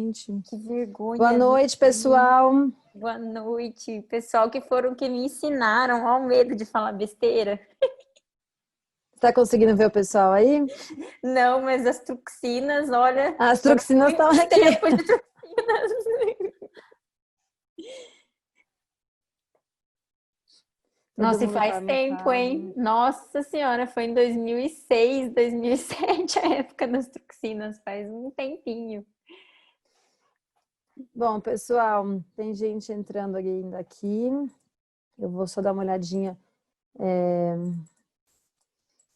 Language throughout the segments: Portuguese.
gente. Que vergonha. Boa noite, pessoal. Boa noite. Pessoal que me ensinaram ao medo de falar besteira. Tá conseguindo ver o pessoal aí? Não, mas as truxinas, olha... As truxinas estão aqui. Tempo de truxinas. Nossa, e faz tempo, hein? Nossa Senhora, foi em 2006, 2007 a época das truxinas, faz um tempinho. Bom, pessoal, tem gente entrando ainda aqui. Eu vou só dar uma olhadinha.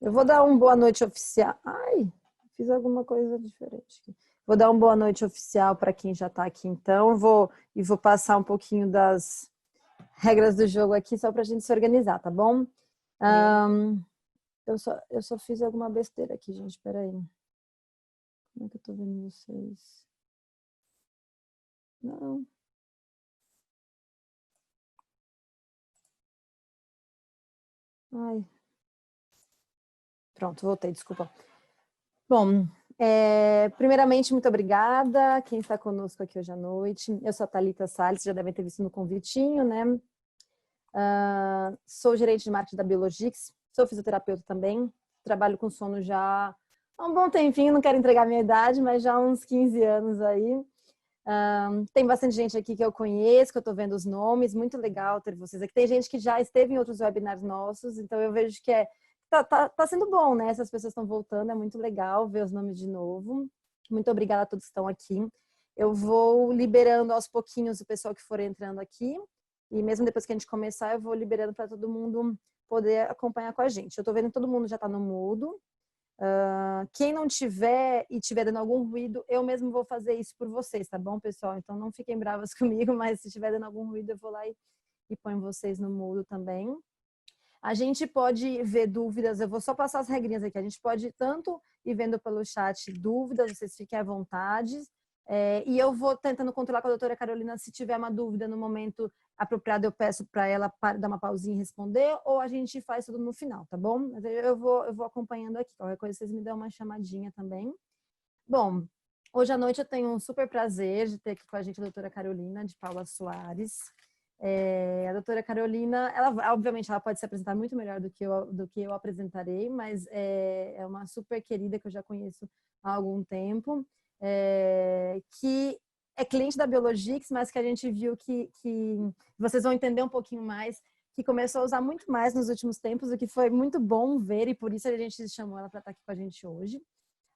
Eu vou dar uma boa noite oficial. Ai, fiz alguma coisa diferente aqui. Vou dar uma boa noite oficial para quem já está aqui, então. Vou passar um pouquinho das regras do jogo aqui, só para a gente se organizar, tá bom? Eu só fiz alguma besteira aqui, gente. Peraí. Como é que eu tô vendo vocês? Não. Ai. Pronto, voltei, desculpa. Bom, primeiramente, muito obrigada quem está conosco aqui hoje à noite. Eu sou a Thalita Salles, já devem ter visto no convitinho, né? Sou gerente de marketing da Biologix, sou fisioterapeuta também, trabalho com sono já há um bom tempinho, não quero entregar a minha idade, mas já há uns 15 anos aí. Tem bastante gente aqui que eu conheço, que eu estou vendo os nomes, muito legal ter vocês aqui. Tem gente que já esteve em outros webinars nossos, então eu vejo que tá sendo bom, né? Essas pessoas estão voltando, é muito legal ver os nomes de novo. Muito obrigada a todos que estão aqui. Eu vou liberando aos pouquinhos o pessoal que for entrando aqui, e mesmo depois que a gente começar, eu vou liberando para todo mundo poder acompanhar com a gente. Eu estou vendo que todo mundo já está no mudo. Quem não tiver e tiver dando algum ruído, eu mesmo vou fazer isso por vocês, tá bom, pessoal? Então não fiquem bravas comigo, mas se tiver dando algum ruído, eu vou lá e ponho vocês no mudo também. A gente pode ver dúvidas, eu vou só passar as regrinhas aqui. A gente pode tanto ir vendo pelo chat dúvidas, vocês fiquem à vontade. E eu vou tentando controlar com a doutora Carolina, se tiver uma dúvida no momento apropriado, eu peço para ela dar uma pausinha e responder, ou a gente faz tudo no final, tá bom? Mas eu vou acompanhando aqui, qualquer coisa vocês me dão uma chamadinha também. Bom, hoje à noite eu tenho um super prazer de ter aqui com a gente a doutora Carolina de Paula Soares. A doutora Carolina, ela obviamente ela pode se apresentar muito melhor do que eu apresentarei, mas é uma super querida que eu já conheço há algum tempo. Que é cliente da Biologix, mas que a gente viu que vocês vão entender um pouquinho mais, que começou a usar muito mais nos últimos tempos, o que foi muito bom ver, e por isso a gente chamou ela para estar aqui com a gente hoje.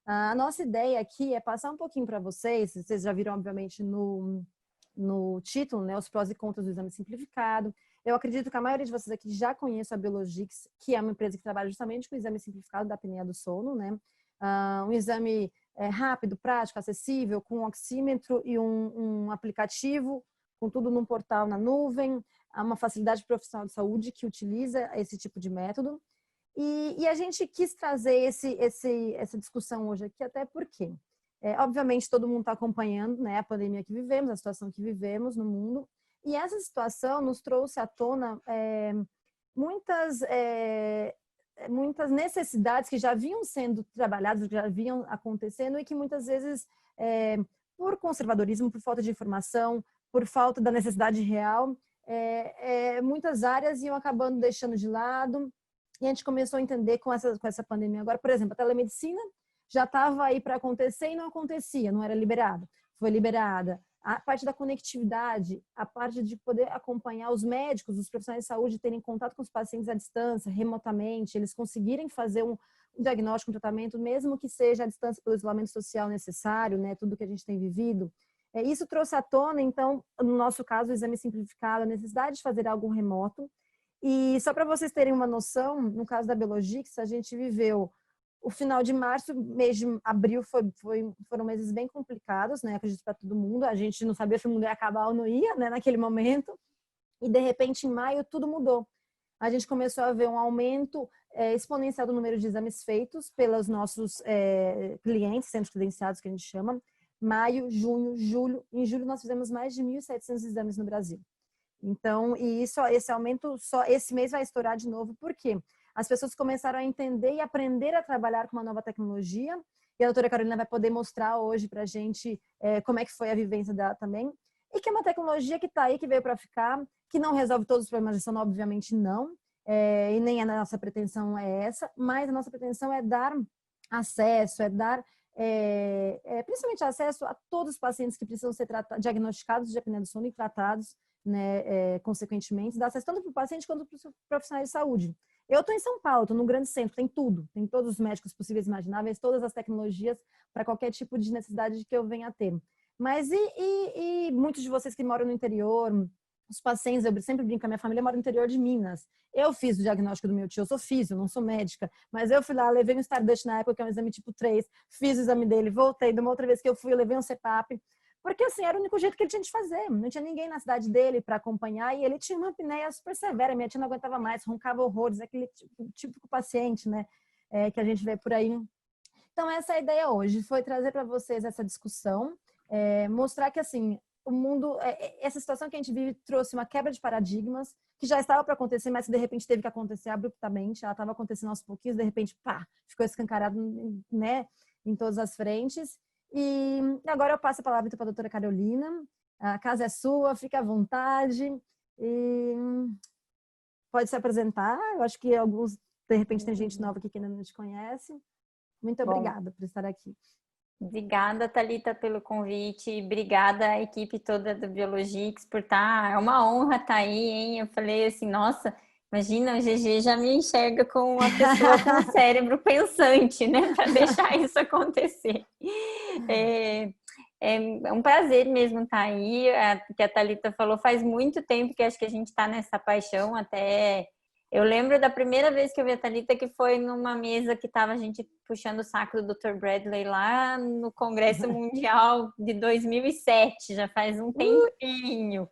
A nossa ideia aqui é passar um pouquinho para vocês já viram, obviamente, no título, né, os prós e contras do exame simplificado. Eu acredito que a maioria de vocês aqui já conhece a Biologix, que é uma empresa que trabalha justamente com o exame simplificado da apneia do sono, né? Um exame rápido, prático, acessível, com um oxímetro e um aplicativo, com tudo num portal na nuvem, há uma facilidade profissional de saúde que utiliza esse tipo de método. E a gente quis trazer essa discussão hoje aqui, até porque, obviamente, todo mundo está acompanhando, né, a pandemia que vivemos, a situação que vivemos no mundo, e essa situação nos trouxe à tona muitas necessidades que já vinham sendo trabalhadas, que já vinham acontecendo e que muitas vezes, por conservadorismo, por falta de informação, por falta da necessidade real, muitas áreas iam acabando deixando de lado, e a gente começou a entender com essa pandemia agora, por exemplo, a telemedicina já estava aí para acontecer e não acontecia, não era liberada. Foi liberada. A parte da conectividade, a parte de poder acompanhar os médicos, os profissionais de saúde, terem contato com os pacientes à distância, remotamente, eles conseguirem fazer um diagnóstico, um tratamento, mesmo que seja à distância pelo isolamento social necessário, né, tudo que a gente tem vivido. Isso trouxe à tona, então, no nosso caso, o exame simplificado, a necessidade de fazer algo remoto. E só para vocês terem uma noção, no caso da Biologix, a gente viveu o final de março, mês de abril foram meses bem complicados, né? Acredito para todo mundo. A gente não sabia se o mundo ia acabar ou não ia, né? Naquele momento. E de repente, em maio, tudo mudou. A gente começou a ver um aumento exponencial do número de exames feitos pelos nossos clientes, centros credenciados que a gente chama. Maio, junho, julho. Em julho nós fizemos mais de 1.700 exames no Brasil. Então, esse aumento só esse mês vai estourar de novo. Por quê? as pessoas começaram a entender e aprender a trabalhar com uma nova tecnologia. E a doutora Carolina vai poder mostrar hoje para a gente como é que foi a vivência dela também. E que é uma tecnologia que está aí, que veio para ficar, que não resolve todos os problemas de sono, obviamente não. E nem a nossa pretensão é essa, mas a nossa pretensão é dar acesso, principalmente acesso a todos os pacientes que precisam ser diagnosticados de apneia do sono e tratados, né, consequentemente, dar acesso tanto para o paciente quanto para os profissionais de saúde. Eu estou em São Paulo, estou num grande centro, tem tudo, tem todos os médicos possíveis e imagináveis, todas as tecnologias para qualquer tipo de necessidade que eu venha a ter. Mas e muitos de vocês que moram no interior, os pacientes, eu sempre brinco, a minha família mora no interior de Minas. Eu fiz o diagnóstico do meu tio, eu sou físio, não sou médica, mas eu fui lá, levei um Stardust na época, que é um exame tipo 3, fiz o exame dele, voltei, de uma outra vez que eu fui, eu levei um CPAP, porque assim, era o único jeito que ele tinha de fazer, não tinha ninguém na cidade dele para acompanhar, e ele tinha uma apneia super severa, minha tia não aguentava mais, roncava horrores, aquele típico paciente, né, que a gente vê por aí. Então essa é a ideia hoje, foi trazer para vocês essa discussão, mostrar que assim, o mundo, essa situação que a gente vive trouxe uma quebra de paradigmas, que já estava para acontecer, mas que de repente teve que acontecer abruptamente, ela estava acontecendo aos pouquinhos, de repente, pá, ficou escancarado, né, em todas as frentes. E agora eu passo a palavra para a doutora Carolina, a casa é sua, fique à vontade, e pode se apresentar, eu acho que alguns, de repente tem gente nova aqui que ainda não te conhece. Muito obrigada por estar aqui. Obrigada, Thalita, pelo convite. Obrigada à equipe toda do Biologix por estar. É uma honra estar aí, hein? Eu falei assim, nossa, imagina, o GG já me enxerga como uma pessoa com um cérebro pensante, né? Para deixar isso acontecer. É um prazer mesmo estar aí. Que a Thalita falou, faz muito tempo que acho que a gente está nessa paixão, até... Eu lembro da primeira vez que eu vi a Thalita, que foi numa mesa que estava a gente puxando o saco do Dr. Bradley lá no Congresso Mundial de 2007, já faz um tempinho.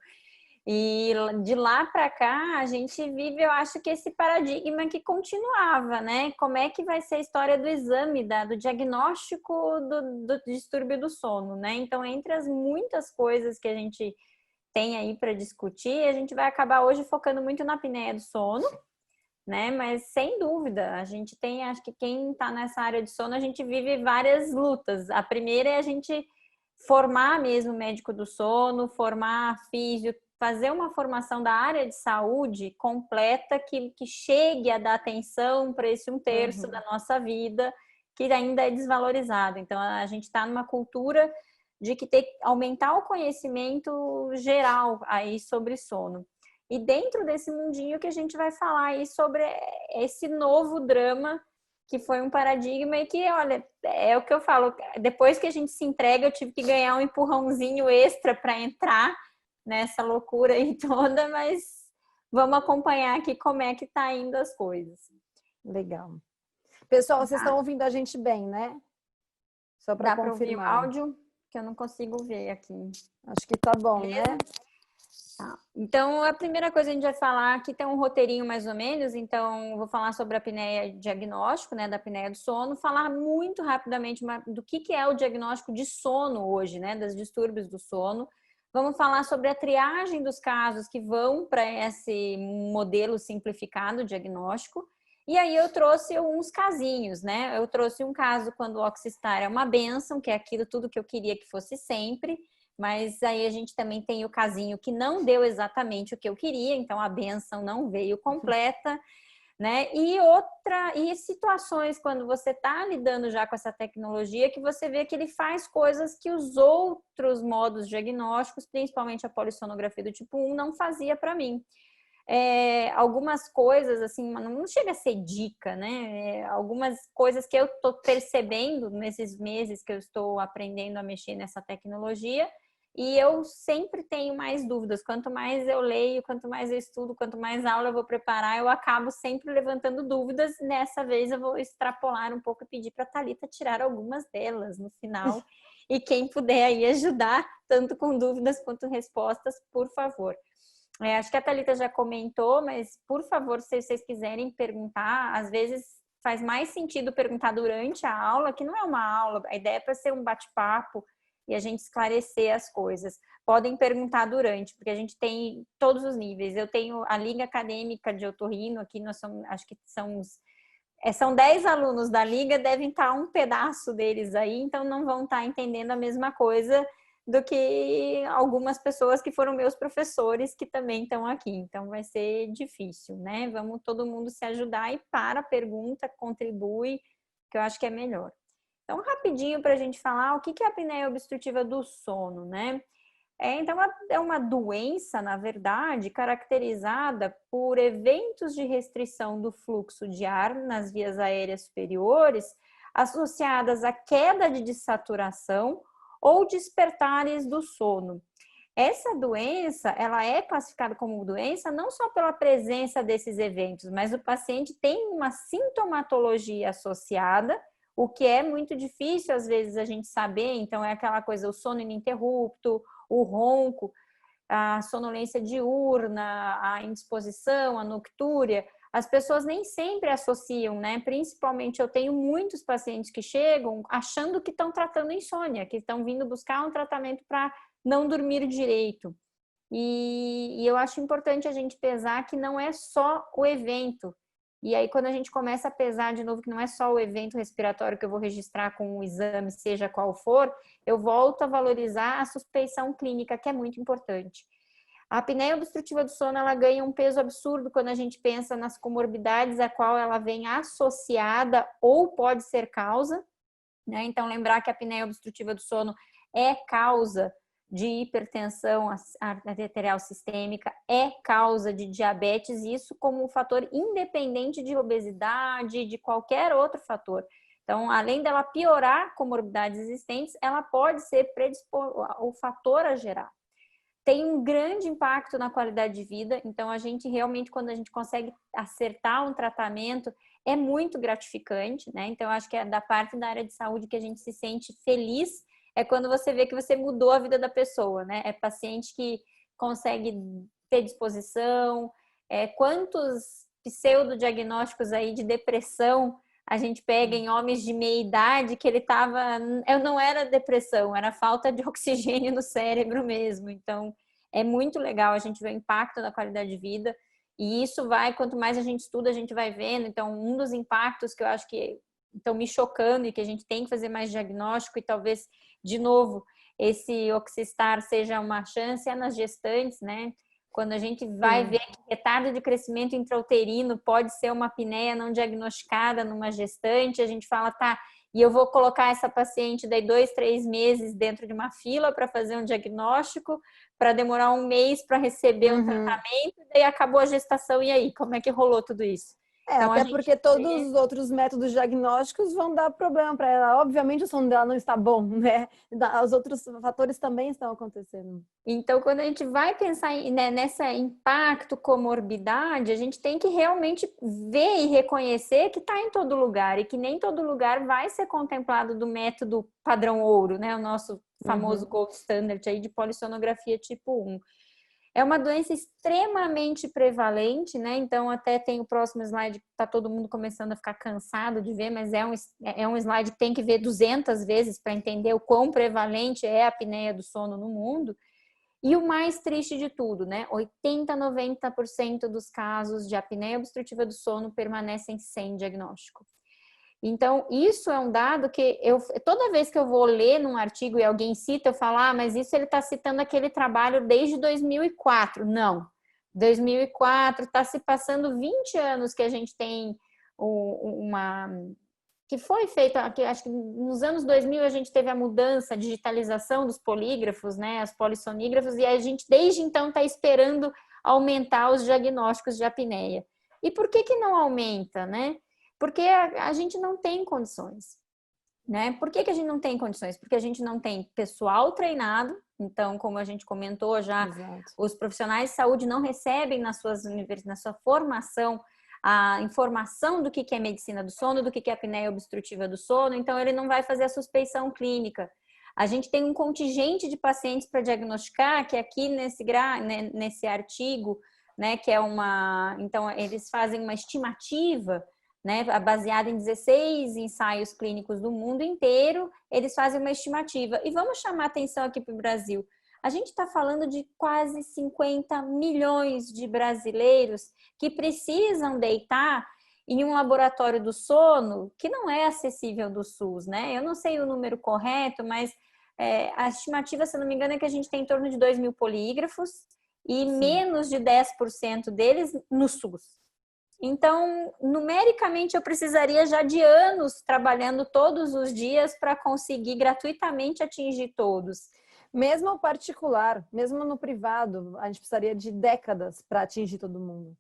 E de lá para cá, a gente vive, eu acho que esse paradigma que continuava, né? Como é que vai ser a história do exame, do diagnóstico do distúrbio do sono, né? Então, entre as muitas coisas que a gente tem aí para discutir, a gente vai acabar hoje focando muito na apneia do sono, né? Mas sem dúvida, a gente tem, acho que quem está nessa área de sono, a gente vive várias lutas. A primeira é a gente formar mesmo médico do sono, formar físio, fazer uma formação da área de saúde completa que chegue a dar atenção para esse 1/3 da nossa vida que ainda é desvalorizado. Então, a gente está numa cultura de que tem que aumentar o conhecimento geral aí sobre sono. E dentro desse mundinho que a gente vai falar aí sobre esse novo drama que foi um paradigma e que, olha, é o que eu falo, depois que a gente se entrega, eu tive que ganhar um empurrãozinho extra para entrar nessa loucura aí toda, mas vamos acompanhar aqui como é que tá indo as coisas. Legal. Pessoal, vocês estão ouvindo a gente bem, né? Só para confirmar. Dá para ouvir o áudio? Que eu não consigo ver aqui. Acho que tá bom, beleza? Né? Tá. Então, a primeira coisa a gente vai falar, aqui tem um roteirinho mais ou menos, então vou falar sobre a apneia diagnóstico, né, da apneia do sono, falar muito rapidamente do que é o diagnóstico de sono hoje, né, dos distúrbios do sono. Vamos falar sobre a triagem dos casos que vão para esse modelo simplificado diagnóstico. E aí eu trouxe uns casinhos, né? Eu trouxe um caso quando o Oxystar é uma bênção, que é aquilo tudo que eu queria que fosse sempre, mas aí a gente também tem o casinho que não deu exatamente o que eu queria, então a bênção não veio completa, né? E situações quando você está lidando já com essa tecnologia que você vê que ele faz coisas que os outros modos diagnósticos, principalmente a polissonografia do tipo 1, não fazia para mim. Algumas coisas, assim, não chega a ser dica, né? Algumas coisas que eu estou percebendo nesses meses que eu estou aprendendo a mexer nessa tecnologia, e eu sempre tenho mais dúvidas. Quanto mais eu leio, quanto mais eu estudo, quanto mais aula eu vou preparar, eu acabo sempre levantando dúvidas. Nessa vez eu vou extrapolar um pouco e pedir para a Thalita tirar algumas delas no final. E quem puder aí ajudar, tanto com dúvidas quanto respostas, por favor. Acho que a Thalita já comentou, mas por favor, se vocês quiserem perguntar, às vezes faz mais sentido perguntar durante a aula, que não é uma aula, a ideia é para ser um bate-papo e a gente esclarecer as coisas. Podem perguntar durante, porque a gente tem todos os níveis. Eu tenho a Liga Acadêmica de Otorrino, aqui nós somos, acho que são uns são 10 alunos da Liga, devem estar um pedaço deles aí, então não vão estar entendendo a mesma coisa do que algumas pessoas que foram meus professores que também estão aqui. Então vai ser difícil, né? Vamos todo mundo se ajudar e para a pergunta, contribui, que eu acho que é melhor. Então, rapidinho para a gente falar o que é a apneia obstrutiva do sono, né? Então, é uma doença, na verdade, caracterizada por eventos de restrição do fluxo de ar nas vias aéreas superiores, associadas à queda de dessaturação ou despertares do sono. Essa doença, ela é classificada como doença não só pela presença desses eventos, mas o paciente tem uma sintomatologia associada, o que é muito difícil, às vezes, a gente saber. Então, é aquela coisa, o sono ininterrupto, o ronco, a sonolência diurna, a indisposição, a noctúria. As pessoas nem sempre associam, né? Principalmente, eu tenho muitos pacientes que chegam achando que estão tratando insônia, que estão vindo buscar um tratamento para não dormir direito. E eu acho importante a gente pesar que não é só o evento. E aí, quando a gente começa a pesar de novo que não é só o evento respiratório que eu vou registrar com o exame, seja qual for, eu volto a valorizar a suspeição clínica, que é muito importante. A apneia obstrutiva do sono, ela ganha um peso absurdo quando a gente pensa nas comorbidades a qual ela vem associada ou pode ser causa, né? Então, lembrar que a apneia obstrutiva do sono é causa de hipertensão arterial sistêmica, é causa de diabetes, isso como um fator independente de obesidade, de qualquer outro fator. Então, além dela piorar comorbidades existentes, ela pode ser o fator a gerar. Tem um grande impacto na qualidade de vida, então a gente realmente, quando a gente consegue acertar um tratamento, é muito gratificante, né? Então, acho que é da parte da área de saúde que a gente se sente feliz, é quando você vê que você mudou a vida da pessoa, né? É paciente que consegue ter disposição, quantos pseudodiagnósticos aí de depressão a gente pega em homens de meia idade que ele tava, eu não era depressão, era falta de oxigênio no cérebro mesmo. Então, é muito legal a gente ver o impacto na qualidade de vida. E isso vai, quanto mais a gente estuda, a gente vai vendo. Então, um dos impactos que eu acho que estão me chocando e que a gente tem que fazer mais diagnóstico e talvez, de novo, esse Oxistar seja uma chance é nas gestantes, né? Quando a gente vai ver que retardo de crescimento intrauterino pode ser uma apneia não diagnosticada numa gestante, a gente fala, tá, e eu vou colocar essa paciente daí 2, 3 meses dentro de uma fila para fazer um diagnóstico, para demorar um mês para receber um tratamento, e daí acabou a gestação, e aí? Como é que rolou tudo isso? Então, até porque todos os outros métodos diagnósticos vão dar problema para ela. Obviamente o sono dela não está bom, né? Os outros fatores também estão acontecendo. Então, quando a gente vai pensar nessa impacto, comorbidade, a gente tem que realmente ver e reconhecer que está em todo lugar e que nem todo lugar vai ser contemplado do método padrão ouro, né? O nosso famoso gold standard aí de polissonografia tipo 1. É uma doença extremamente prevalente, né? Então, até tem o próximo slide que está todo mundo começando a ficar cansado de ver, mas é um slide que tem que ver 200 vezes para entender o quão prevalente é a apneia do sono no mundo. E o mais triste de tudo, né? 80, 90% dos casos de apneia obstrutiva do sono permanecem sem diagnóstico. Então, isso é um dado que toda vez que eu vou ler num artigo e alguém cita, eu falo, mas isso ele está citando aquele trabalho desde 2004. Não, 2004, está se passando 20 anos que a gente tem que foi feita, acho que nos anos 2000 a gente teve a mudança, a digitalização dos polígrafos, né, as polissonígrafos, e a gente desde então está esperando aumentar os diagnósticos de apneia. E por que não aumenta, né? Porque a gente não tem condições, né? Por que a gente não tem condições? Porque a gente não tem pessoal treinado, então, como a gente comentou já, os profissionais de saúde não recebem na sua formação a informação do que é medicina do sono, do que é apneia obstrutiva do sono, então ele não vai fazer a suspeição clínica. A gente tem um contingente de pacientes para diagnosticar, que aqui nesse artigo, né, que é então eles fazem uma estimativa, né, baseada em 16 ensaios clínicos do mundo inteiro, eles fazem uma estimativa. E vamos chamar atenção aqui para o Brasil. A gente está falando de quase 50 milhões de brasileiros que precisam deitar em um laboratório do sono que não é acessível do SUS, né? Eu não sei o número correto, mas a estimativa, se não me engano, é que a gente tem em torno de 2.000 polígrafos e Sim. menos de 10% deles no SUS. Então, numericamente, eu precisaria já de anos trabalhando todos os dias para conseguir gratuitamente atingir todos. Mesmo o particular, mesmo no privado, a gente precisaria de décadas para atingir todo mundo.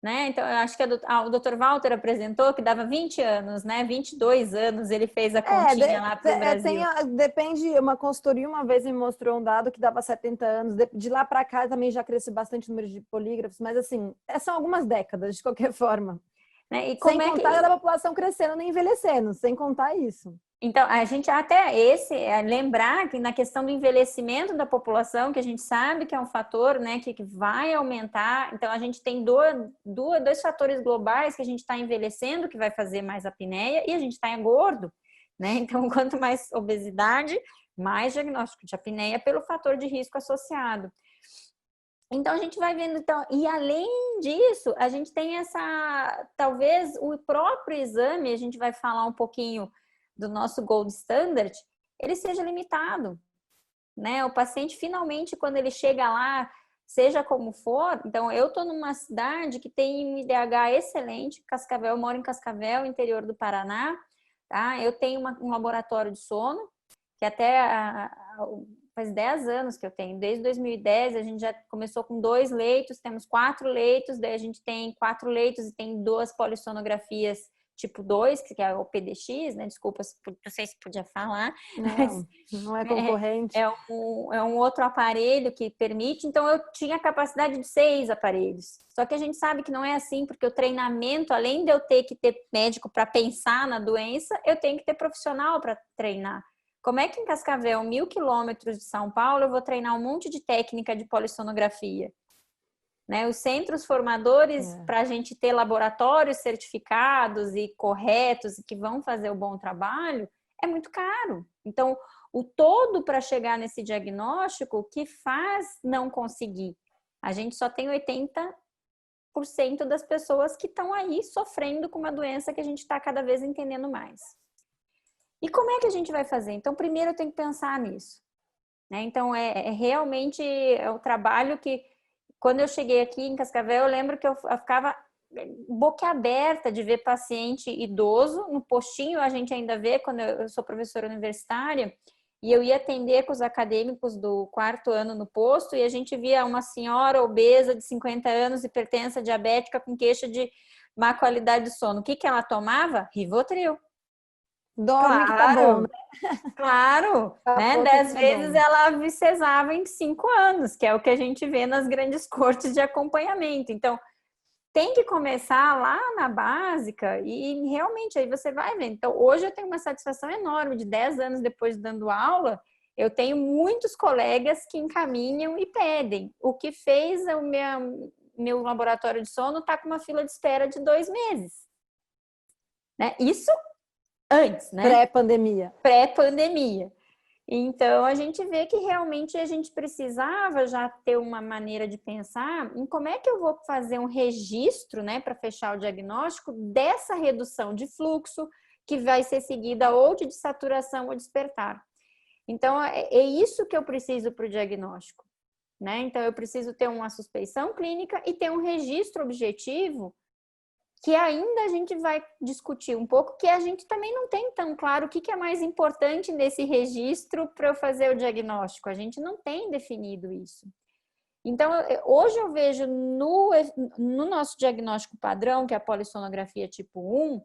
Né? Então, eu acho que o Dr. Walter apresentou que dava 20 anos, né? 22 anos ele fez a continha lá para o Brasil. Depende, uma consultoria uma vez me mostrou um dado que dava 70 anos, de lá para cá também já cresceu bastante o número de polígrafos, mas assim, são algumas décadas de qualquer forma. Né? E sem contar a população crescendo nem envelhecendo, sem contar isso. Então, a gente até lembrar que na questão do envelhecimento da população, que a gente sabe que é um fator, né, que vai aumentar. Então, a gente tem dois fatores globais que a gente está envelhecendo, que vai fazer mais apneia, e a gente está gordo, né? Então, quanto mais obesidade, mais diagnóstico de apneia pelo fator de risco associado. Então, a gente vai vendo, então, e além disso, a gente tem talvez o próprio exame, a gente vai falar um pouquinho do nosso gold standard, ele seja limitado, né? O paciente finalmente, quando ele chega lá, seja como for, então eu estou numa cidade que tem um IDH excelente, Cascavel, eu moro em Cascavel, interior do Paraná, tá? Eu tenho um laboratório de sono, que até faz 10 anos que eu tenho, desde 2010 a gente já começou com 2 leitos, temos 4 leitos, daí a gente tem 4 leitos e tem 2 polissonografias tipo 2, que é o PDX, né? Desculpa, não sei se podia falar. Não é concorrente. É um outro aparelho que permite. Então, eu tinha capacidade de 6 aparelhos. Só que a gente sabe que não é assim, porque o treinamento, além de eu ter que ter médico para pensar na doença, eu tenho que ter profissional para treinar. Como é que em Cascavel, 1.000 quilômetros de São Paulo, eu vou treinar um monte de técnica de polissonografia? Né, os centros formadores, para a gente ter laboratórios certificados e corretos e que vão fazer o bom trabalho, é muito caro. Então, o todo para chegar nesse diagnóstico, o que faz não conseguir? A gente só tem 80% das pessoas que estão aí sofrendo com uma doença que a gente está cada vez entendendo mais. E como é que a gente vai fazer? Então, primeiro eu tenho que pensar nisso. Né? Então, realmente o trabalho que... Quando eu cheguei aqui em Cascavel, eu lembro que eu ficava boquiaberta de ver paciente idoso. No postinho a gente ainda vê, quando eu sou professora universitária, e eu ia atender com os acadêmicos do 4º ano no posto, e a gente via uma senhora obesa de 50 anos, hipertensa, diabética, com queixa de má qualidade de sono. O que ela tomava? Rivotril. Dorme que tá bom, né? Claro, né? 10 vezes ela vicesava em 5 anos, que é o que a gente vê nas grandes cortes de acompanhamento. Então, tem que começar lá na básica e realmente aí você vai ver. Então, hoje eu tenho uma satisfação enorme de 10 anos depois de dando aula, eu tenho muitos colegas que encaminham e pedem. O que fez o meu laboratório de sono tá com uma fila de espera de 2 meses. Né? Isso antes, né? Pré-pandemia. Pré-pandemia. Então, a gente vê que realmente a gente precisava já ter uma maneira de pensar em como é que eu vou fazer um registro, né, para fechar o diagnóstico dessa redução de fluxo que vai ser seguida ou de saturação ou despertar. Então, é isso que eu preciso para o diagnóstico, né? Então, eu preciso ter uma suspeição clínica e ter um registro objetivo que ainda a gente vai discutir um pouco, que a gente também não tem tão claro o que é mais importante nesse registro para eu fazer o diagnóstico. A gente não tem definido isso. Então, hoje eu vejo no nosso diagnóstico padrão, que é a polissonografia tipo 1,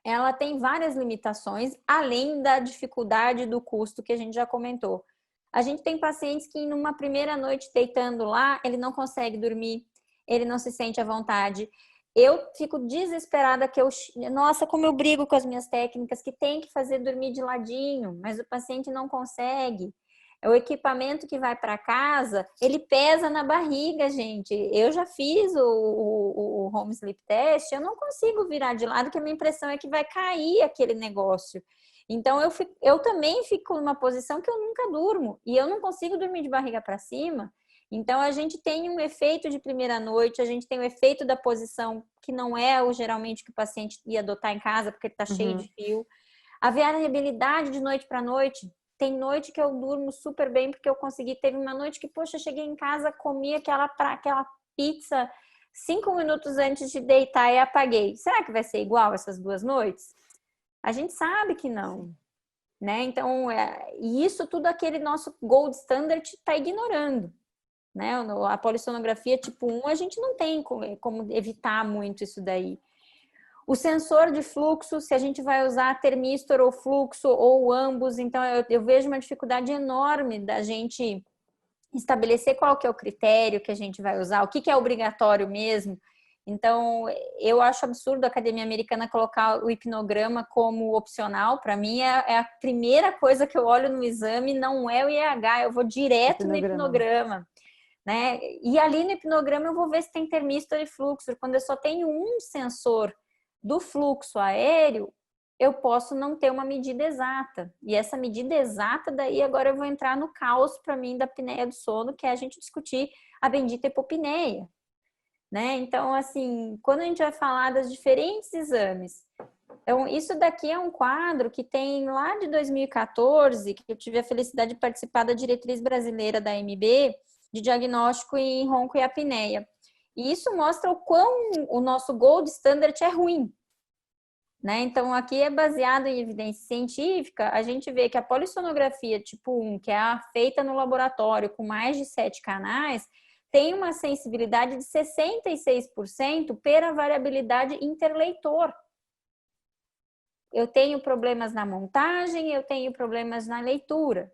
ela tem várias limitações, além da dificuldade do custo que a gente já comentou. A gente tem pacientes que numa primeira noite deitando lá, ele não consegue dormir, ele não se sente à vontade. Eu fico desesperada nossa, como eu brigo com as minhas técnicas, que tem que fazer dormir de ladinho, mas o paciente não consegue. O equipamento que vai para casa, ele pesa na barriga, gente. Eu já fiz o home sleep test, eu não consigo virar de lado, porque a minha impressão é que vai cair aquele negócio. Então, eu também fico numa posição que eu nunca durmo, e eu não consigo dormir de barriga para cima. Então, a gente tem um efeito de primeira noite, a gente tem o efeito da posição, que não é geralmente que o paciente ia adotar em casa, porque ele está cheio de fio. A variabilidade de noite para noite. Tem noite que eu durmo super bem, porque eu consegui. Teve uma noite que, poxa, eu cheguei em casa, comi aquela pizza 5 minutos antes de deitar e apaguei. Será que vai ser igual essas 2 noites? A gente sabe que não. Sim. Né? Então, e isso tudo aquele nosso gold standard está ignorando. Né? A polissonografia tipo 1, a gente não tem como evitar muito isso daí. O sensor de fluxo, se a gente vai usar termistor ou fluxo ou ambos, então eu vejo uma dificuldade enorme da gente estabelecer qual que é o critério que a gente vai usar, o que é obrigatório mesmo. Então, eu acho absurdo a Academia Americana colocar o hipnograma como opcional. Para mim, é a primeira coisa que eu olho no exame, não é o IEH, eu vou direto no hipnograma. Né? E ali no hipnograma eu vou ver se tem termistor e fluxo. Quando eu só tenho um sensor do fluxo aéreo, eu posso não ter uma medida exata. E essa medida exata, daí agora eu vou entrar no caos para mim da apneia do sono, que é a gente discutir a bendita hipopneia. Né? Então, assim, quando a gente vai falar dos diferentes exames, então, isso daqui é um quadro que tem lá de 2014, que eu tive a felicidade de participar da diretriz brasileira da AMB, de diagnóstico em ronco e apneia. E isso mostra o quão o nosso gold standard é ruim. Né? Então, aqui é baseado em evidência científica, a gente vê que a polissonografia tipo 1, que é a feita no laboratório com mais de 7 canais, tem uma sensibilidade de 66% pela variabilidade interleitor. Eu tenho problemas na montagem, eu tenho problemas na leitura.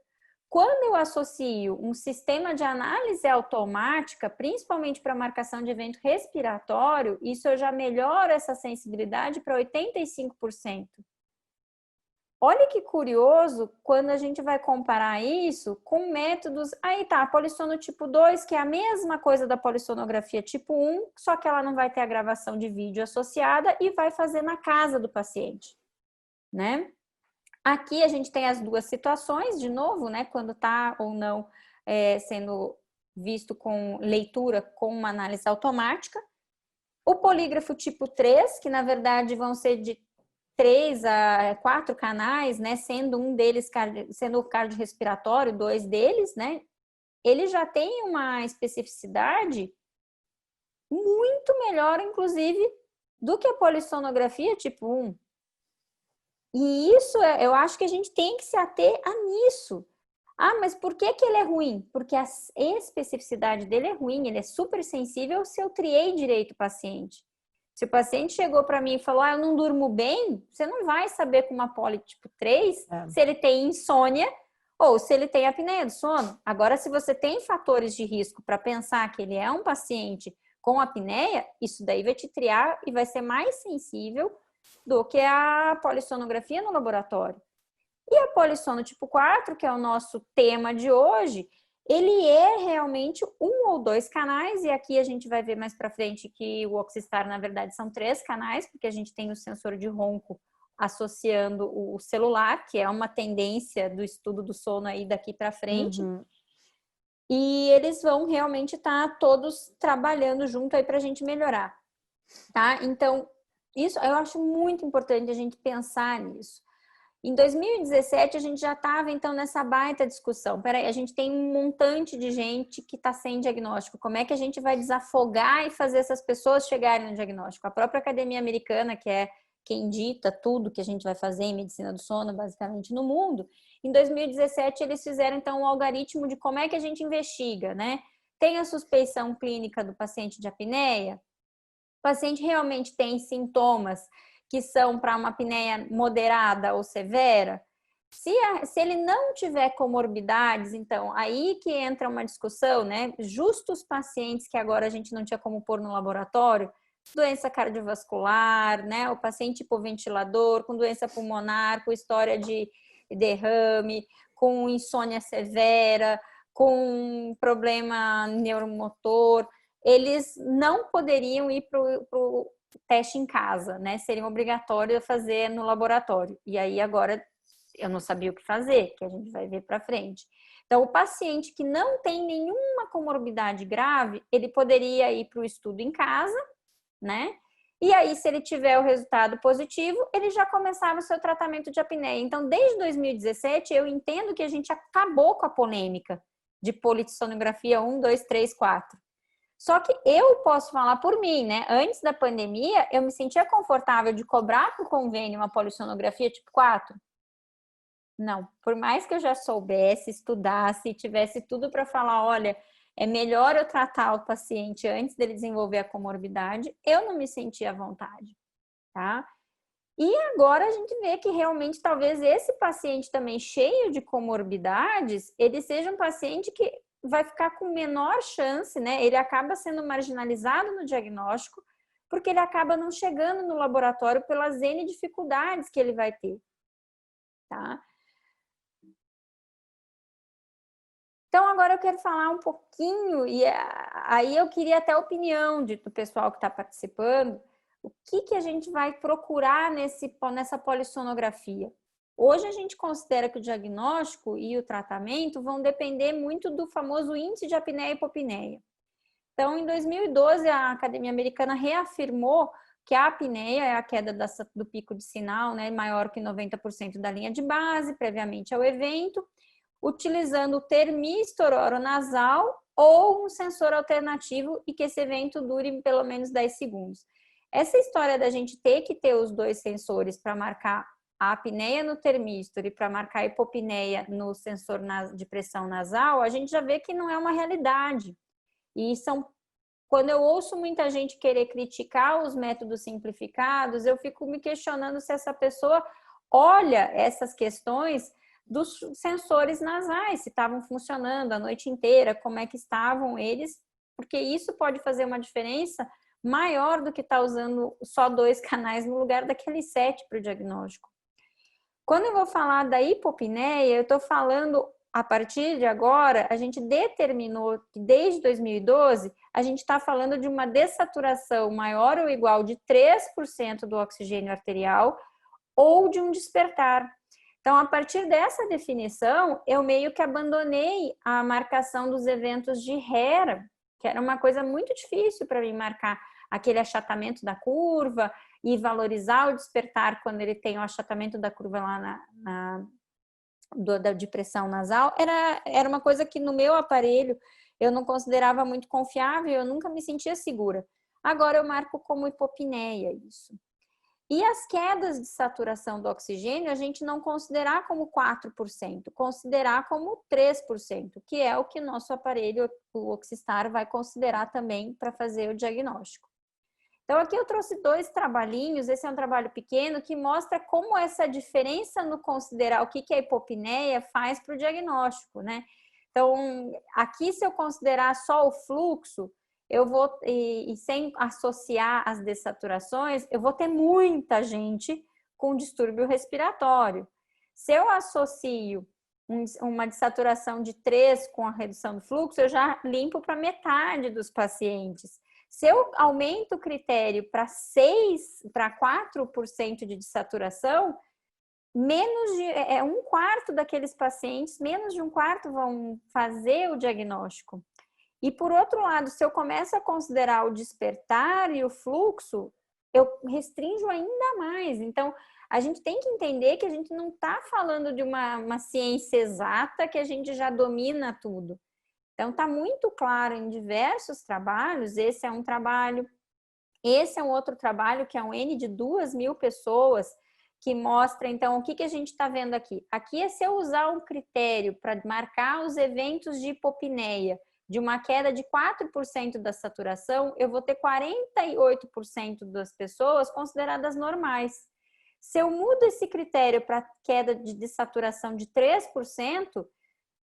Quando eu associo um sistema de análise automática, principalmente para marcação de evento respiratório, isso eu já melhoro essa sensibilidade para 85%. Olha que curioso quando a gente vai comparar isso com métodos... Aí tá, a polissono tipo 2, que é a mesma coisa da polissonografia tipo 1, só que ela não vai ter a gravação de vídeo associada e vai fazer na casa do paciente, né? Aqui a gente tem as duas situações, de novo, né? Quando está ou não sendo visto com leitura com uma análise automática. O polígrafo tipo 3, que na verdade vão ser de 3 a 4 canais, né? Sendo um deles, sendo o cardiorrespiratório, 2 deles, né? Ele já tem uma especificidade muito melhor, inclusive, do que a polissonografia tipo 1. E isso, eu acho que a gente tem que se ater a nisso. Ah, mas por que ele é ruim? Porque a especificidade dele é ruim, ele é super sensível se eu triei direito o paciente. Se o paciente chegou para mim e falou, eu não durmo bem, você não vai saber com uma poli tipo 3 se ele tem insônia ou se ele tem apneia do sono. Agora, se você tem fatores de risco para pensar que ele é um paciente com apneia, isso daí vai te triar e vai ser mais sensível do que a polissonografia no laboratório. E a polissono tipo 4, que é o nosso tema de hoje, ele é realmente 1 ou 2 canais, e aqui a gente vai ver mais para frente que o Oxystar, na verdade, são 3 canais, porque a gente tem o sensor de ronco associando o celular, que é uma tendência do estudo do sono aí daqui para frente. E eles vão realmente estar todos trabalhando junto aí para a gente melhorar, tá? Então, isso eu acho muito importante a gente pensar nisso. Em 2017, a gente já estava, então, nessa baita discussão. Peraí, a gente tem um montante de gente que está sem diagnóstico. Como é que a gente vai desafogar e fazer essas pessoas chegarem no diagnóstico? A própria Academia Americana, que é quem dita tudo que a gente vai fazer em medicina do sono, basicamente, no mundo, em 2017, eles fizeram, então, um algoritmo de como é que a gente investiga, né? Tem a suspeição clínica do paciente de apneia? O paciente realmente tem sintomas que são para uma apneia moderada ou severa? Se ele não tiver comorbidades, então, aí que entra uma discussão, né? Justo os pacientes que agora a gente não tinha como pôr no laboratório, doença cardiovascular, né? O paciente hipoventilador, com doença pulmonar, com história de derrame, com insônia severa, com problema neuromotor, eles não poderiam ir para o teste em casa, né? Seria obrigatório fazer no laboratório. E aí agora eu não sabia o que fazer, que a gente vai ver para frente. Então, o paciente que não tem nenhuma comorbidade grave, ele poderia ir para o estudo em casa, né? E aí, se ele tiver o resultado positivo, ele já começava o seu tratamento de apneia. Então, desde 2017, eu entendo que a gente acabou com a polêmica de polissonografia 1, 2, 3, 4. Só que eu posso falar por mim, né? Antes da pandemia, eu me sentia confortável de cobrar por convênio uma polissonografia tipo 4. Não, por mais que eu já soubesse, estudasse, tivesse tudo para falar, olha, é melhor eu tratar o paciente antes dele desenvolver a comorbidade, eu não me sentia à vontade, tá? E agora a gente vê que realmente talvez esse paciente também cheio de comorbidades, ele seja um paciente que vai ficar com menor chance, né? Ele acaba sendo marginalizado no diagnóstico, porque ele acaba não chegando no laboratório pelas N dificuldades que ele vai ter, tá? Então, agora eu quero falar um pouquinho, e aí eu queria até a opinião do pessoal que está participando, o que a gente vai procurar nessa polissonografia. Hoje a gente considera que o diagnóstico e o tratamento vão depender muito do famoso índice de apneia e hipopneia. Então, em 2012, a Academia Americana reafirmou que a apneia é a queda do pico de sinal, né, maior que 90% da linha de base, previamente ao evento, utilizando o termistor oronasal ou um sensor alternativo e que esse evento dure pelo menos 10 segundos. Essa história da gente ter que ter os dois sensores para marcar a apneia no termistor e para marcar a hipopneia no sensor de pressão nasal, a gente já vê que não é uma realidade. E quando eu ouço muita gente querer criticar os métodos simplificados, eu fico me questionando se essa pessoa olha essas questões dos sensores nasais, se estavam funcionando a noite inteira, como é que estavam eles, porque isso pode fazer uma diferença maior do que estar usando só 2 canais no lugar daqueles 7 para o diagnóstico. Quando eu vou falar da hipopneia, eu estou falando, a partir de agora, a gente determinou que desde 2012, a gente está falando de uma dessaturação maior ou igual de 3% do oxigênio arterial ou de um despertar. Então, a partir dessa definição, eu meio que abandonei a marcação dos eventos de HERA, que era uma coisa muito difícil para mim marcar aquele achatamento da curva e valorizar o despertar quando ele tem o achatamento da curva lá de pressão nasal. Era uma coisa que no meu aparelho eu não considerava muito confiável, eu nunca me sentia segura. Agora eu marco como hipopneia isso. E as quedas de saturação do oxigênio, a gente não considerar como 4%, considerar como 3%, que é o que nosso aparelho, o Oxistar, vai considerar também para fazer o diagnóstico. Então, aqui eu trouxe 2 trabalhinhos, esse é um trabalho pequeno, que mostra como essa diferença no considerar o que é hipopneia faz para o diagnóstico, né? Então, aqui se eu considerar só o fluxo, eu vou, e sem associar as dessaturações, eu vou ter muita gente com distúrbio respiratório. Se eu associo uma dessaturação de 3 com a redução do fluxo, eu já limpo para metade dos pacientes. Se eu aumento o critério para 4% de dessaturação, menos de 1/4 daqueles pacientes, menos de 1/4 vão fazer o diagnóstico. E por outro lado, se eu começo a considerar o despertar e o fluxo, eu restringo ainda mais. Então, a gente tem que entender que a gente não está falando de uma ciência exata que a gente já domina tudo. Então, está muito claro em diversos trabalhos, esse é um trabalho, esse é um outro trabalho que é um N de 2.000 pessoas, que mostra, então, o que a gente está vendo aqui. Aqui é se eu usar um critério para marcar os eventos de hipopneia, de uma queda de 4% da saturação, eu vou ter 48% das pessoas consideradas normais. Se eu mudo esse critério para queda de saturação de 3%,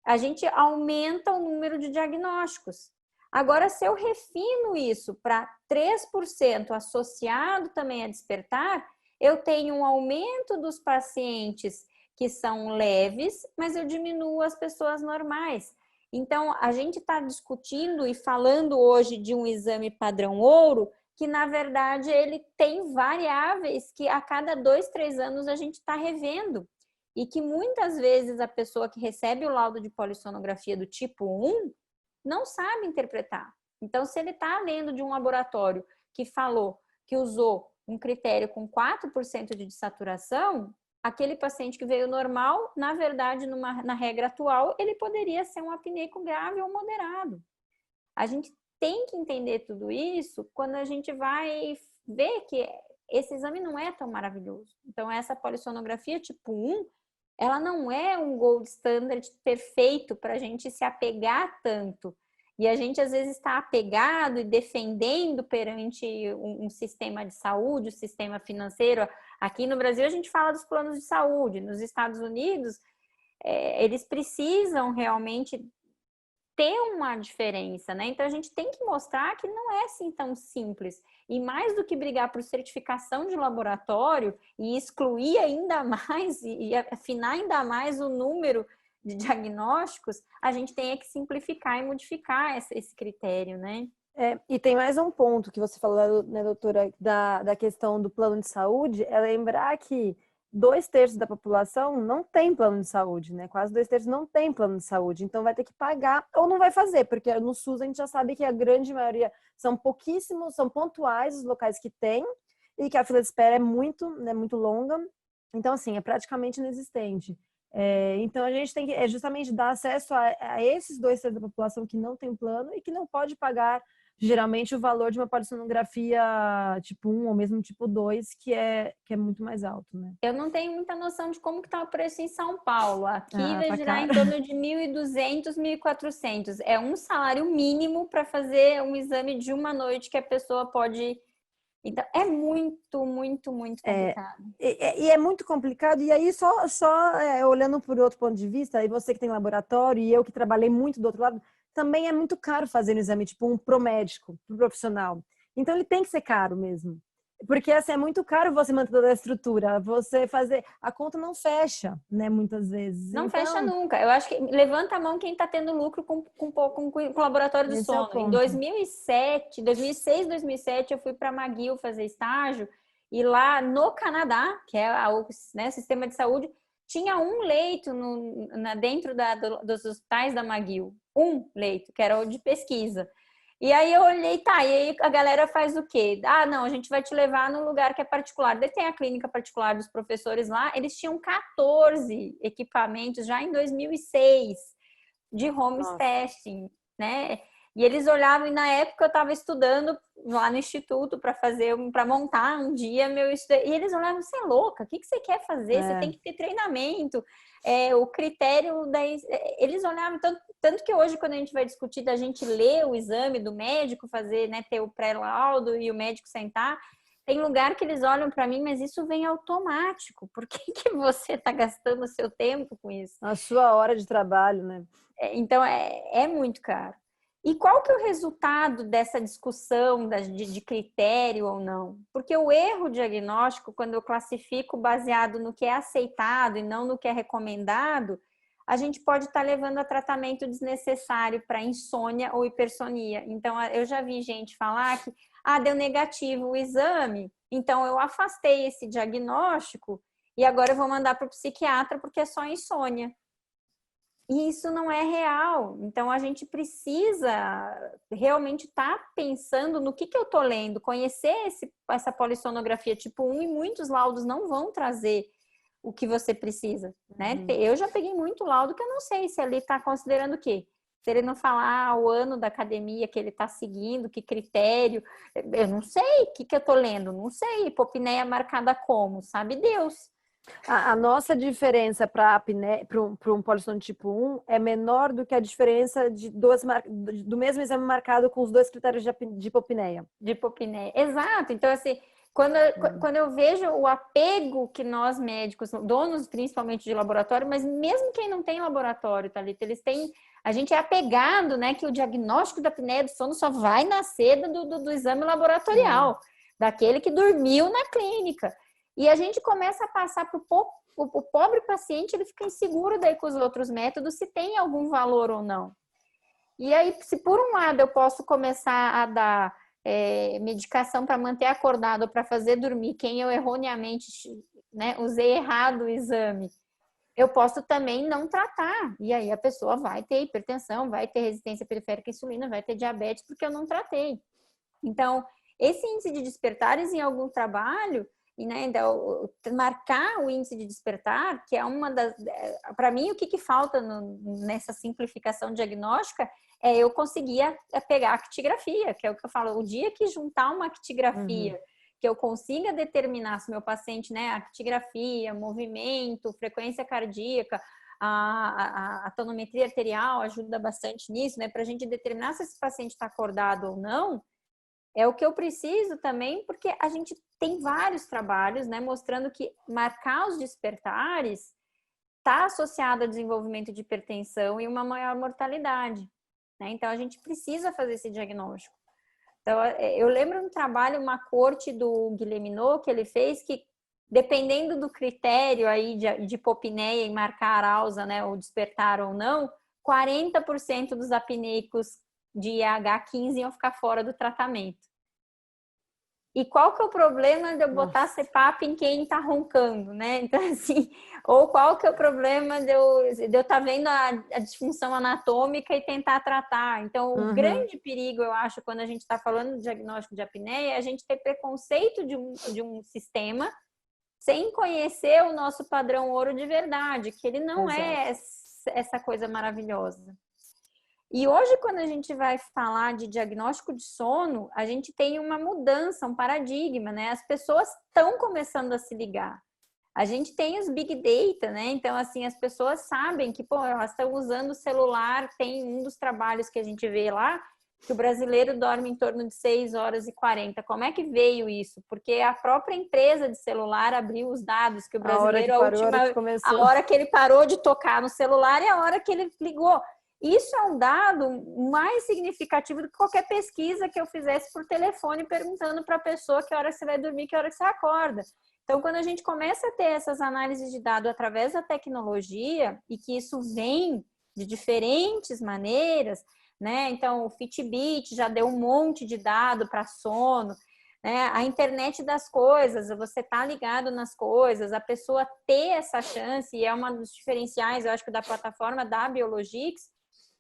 a gente aumenta o número de diagnósticos. Agora, se eu refino isso para 3% associado também a despertar, eu tenho um aumento dos pacientes que são leves, mas eu diminuo as pessoas normais. Então, a gente está discutindo e falando hoje de um exame padrão ouro, que na verdade ele tem variáveis que a cada 2, 3 anos a gente está revendo. e que muitas vezes a pessoa que recebe o laudo de polissonografia do tipo 1 não sabe interpretar. Então, se ele está lendo de um laboratório que falou que usou um critério com 4% de saturação, aquele paciente que veio normal, na verdade, na regra atual, ele poderia ser um apneico grave ou moderado. A gente tem que entender tudo isso quando a gente vai ver que esse exame não é tão maravilhoso. Então, essa polissonografia tipo 1, ela não é um gold standard perfeito para a gente se apegar tanto. E a gente, às vezes, está apegado e defendendo perante um sistema de saúde, um sistema financeiro. Aqui no Brasil, a gente fala dos planos de saúde. Nos Estados Unidos, eles precisam realmente ter uma diferença, né? Então, a gente tem que mostrar que não é assim tão simples. E mais do que brigar por certificação de laboratório e excluir ainda mais e afinar ainda mais o número de diagnósticos, a gente tem que simplificar e modificar esse critério, né? E tem mais um ponto que você falou, né, doutora, da questão do plano de saúde, é lembrar que 2/3 da população não tem plano de saúde, né? Quase 2/3 não tem plano de saúde, então vai ter que pagar ou não vai fazer, porque no SUS a gente já sabe que a grande maioria são pouquíssimos, são pontuais os locais que tem e que a fila de espera é muito, né, muito longa. Então, assim, é praticamente inexistente. Então, a gente tem que justamente dar acesso a esses 2/3 da população que não tem plano e que não pode pagar, geralmente, o valor de uma polissonografia tipo 1 ou mesmo tipo 2, que é muito mais alto, né? Eu não tenho muita noção de como que está o preço em São Paulo. Aqui vai Tá girar caro. em torno de 1.200, 1.400. É um salário mínimo para fazer um exame de uma noite que a pessoa pode... Então, é muito, muito, muito complicado. E é muito complicado, e aí só olhando por outro ponto de vista, e você que tem laboratório, e eu que trabalhei muito do outro lado, também é muito caro fazer um exame, tipo pro médico, pro profissional. Então ele tem que ser caro mesmo. Porque assim, é muito caro você manter toda a estrutura, você fazer... A conta não fecha, né, muitas vezes. Não Então, fecha nunca. Eu acho que levanta a mão quem está tendo lucro com o laboratório do esse é o sono. Em ponto. 2007, 2006, 2007, eu fui para McGill fazer estágio e lá no Canadá, que é o sistema de saúde, tinha um leito dentro dos hospitais da McGill. Um leito, que era o de pesquisa. E aí eu olhei, tá, e aí a galera faz o quê? Ah, não, a gente vai te levar num lugar que é particular. Daí tem a clínica particular dos professores lá, eles tinham 14 equipamentos já em 2006 de home testing, né? E eles olhavam, e na época eu estava estudando lá no instituto para montar um dia meu estudo. E eles olhavam, você é louca, o que você quer fazer? Você tem que ter treinamento. O critério eles olhavam, tanto que hoje, quando a gente vai discutir da gente ler o exame do médico, fazer, né, ter o pré-laudo e o médico sentar, tem lugar que eles olham para mim, mas isso vem automático. Por que você está gastando o seu tempo com isso? A sua hora de trabalho, né? Então, é muito caro. E qual que é o resultado dessa discussão de critério ou não? Porque o erro diagnóstico, quando eu classifico baseado no que é aceitado e não no que é recomendado, a gente pode estar levando a tratamento desnecessário para insônia ou hipersonia. Então, eu já vi gente falar que, deu negativo o exame, então eu afastei esse diagnóstico e agora eu vou mandar para o psiquiatra porque é só insônia. E isso não é real. Então, a gente precisa realmente estar pensando no que eu estou lendo, conhecer essa polissonografia tipo 1, e muitos laudos não vão trazer o que você precisa, né? Eu já peguei muito laudo que eu não sei se ele está considerando o quê. Se ele não falar o ano da academia que ele está seguindo, que critério, eu não sei o que eu estou lendo, não sei. Hipopneia marcada como, sabe Deus. A nossa diferença para um polissono tipo 1 é menor do que a diferença do mesmo exame marcado com os 2 critérios de hipopneia. De hipopneia, exato. Então, assim, quando eu vejo o apego que nós médicos, donos principalmente de laboratório, mas mesmo quem não tem laboratório, Thalita, eles têm... A gente é apegado, né, que o diagnóstico da apneia do sono só vai nascer do exame laboratorial, daquele que dormiu na clínica. E a gente começa a passar para o pobre paciente, ele fica inseguro daí com os outros métodos, se tem algum valor ou não. E aí, se por um lado eu posso começar a dar medicação para manter acordado, para fazer dormir quem eu erroneamente, né, usei errado o exame, eu posso também não tratar. E aí a pessoa vai ter hipertensão, vai ter resistência periférica à insulina, vai ter diabetes, porque eu não tratei. Então, esse índice de despertares em algum trabalho, e, né, então, marcar o índice de despertar, que é uma das... Para mim, o que falta nessa simplificação diagnóstica é eu conseguir pegar a actigrafia, que é o que eu falo, o dia que juntar uma actigrafia, que eu consiga determinar se meu paciente, né, actigrafia, movimento, frequência cardíaca, a tonometria arterial ajuda bastante nisso, né, para a gente determinar se esse paciente está acordado ou não, é o que eu preciso também, porque a gente tem vários trabalhos, né, mostrando que marcar os despertares está associado ao desenvolvimento de hipertensão e uma maior mortalidade, né? Então, a gente precisa fazer esse diagnóstico. Então, eu lembro um trabalho, uma corte do Guilherminot que ele fez, que dependendo do critério aí de hipopneia e marcar a alza, né, ou despertar ou não, 40% dos apneicos de IH15 iam ficar fora do tratamento. E qual que é o problema de eu botar CPAP em quem está roncando, né? Então, assim, ou qual que é o problema de eu estar vendo a disfunção anatômica e tentar tratar? Então, o grande perigo, eu acho, quando a gente está falando de diagnóstico de apneia, é a gente ter preconceito de um sistema sem conhecer o nosso padrão ouro de verdade, que ele não é essa coisa maravilhosa. E hoje, quando a gente vai falar de diagnóstico de sono, a gente tem uma mudança, um paradigma, né? As pessoas estão começando a se ligar. A gente tem os big data, né? Então, assim, as pessoas sabem que, pô, elas estão usando o celular. Tem um dos trabalhos que a gente vê lá, que o brasileiro dorme em torno de 6 horas e 40. Como é que veio isso? Porque a própria empresa de celular abriu os dados que o brasileiro, a hora que ele parou de tocar no celular e a hora que ele ligou. Isso é um dado mais significativo do que qualquer pesquisa que eu fizesse por telefone perguntando para a pessoa que hora você vai dormir, que hora você acorda. Então, quando a gente começa a ter essas análises de dados através da tecnologia e que isso vem de diferentes maneiras, né? Então, o Fitbit já deu um monte de dado para sono, né? A internet das coisas, você tá ligado nas coisas, a pessoa ter essa chance, e é um dos diferenciais, eu acho que da plataforma da Biologix,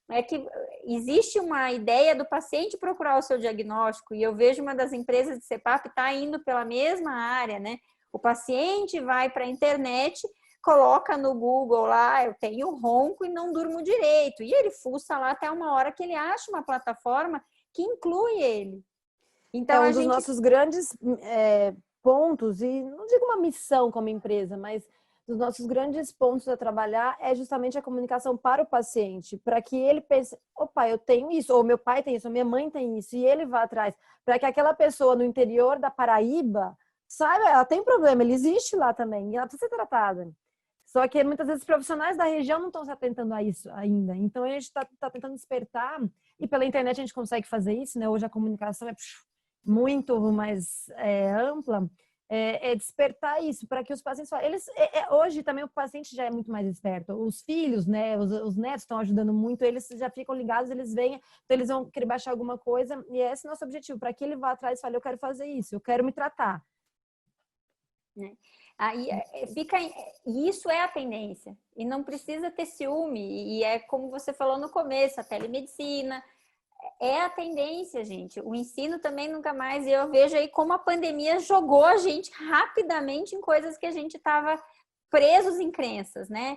é que existe uma ideia do paciente procurar o seu diagnóstico, e eu vejo uma das empresas de CPAP está indo pela mesma área, né? O paciente vai para a internet, coloca no Google lá, eu tenho ronco e não durmo direito, e ele fuça lá até uma hora que ele acha uma plataforma que inclui ele. Então, é um dos nossos grandes pontos, e não digo uma missão como empresa, mas dos nossos grandes pontos a trabalhar é justamente a comunicação para o paciente, para que ele pense, opa, eu tenho isso, ou meu pai tem isso, ou minha mãe tem isso, e ele vá atrás, para que aquela pessoa no interior da Paraíba saiba, ela tem problema, ele existe lá também, e ela precisa ser tratada. Só que muitas vezes os profissionais da região não estão se atentando a isso ainda. Então a gente está tentando despertar, e pela internet a gente consegue fazer isso, né? Hoje a comunicação é muito mais ampla. Despertar isso para que os pacientes hoje também o paciente já é muito mais esperto, os filhos, né, os netos estão ajudando muito, eles já ficam ligados, eles vêm, então eles vão querer baixar alguma coisa, e esse é o nosso objetivo, para que ele vá atrás e fale, eu quero fazer isso, eu quero me tratar. Aí isso é a tendência, e não precisa ter ciúme, e é como você falou no começo, a telemedicina é a tendência, gente. O ensino também nunca mais. E eu vejo aí como a pandemia jogou a gente rapidamente em coisas que a gente estava presos em crenças, né?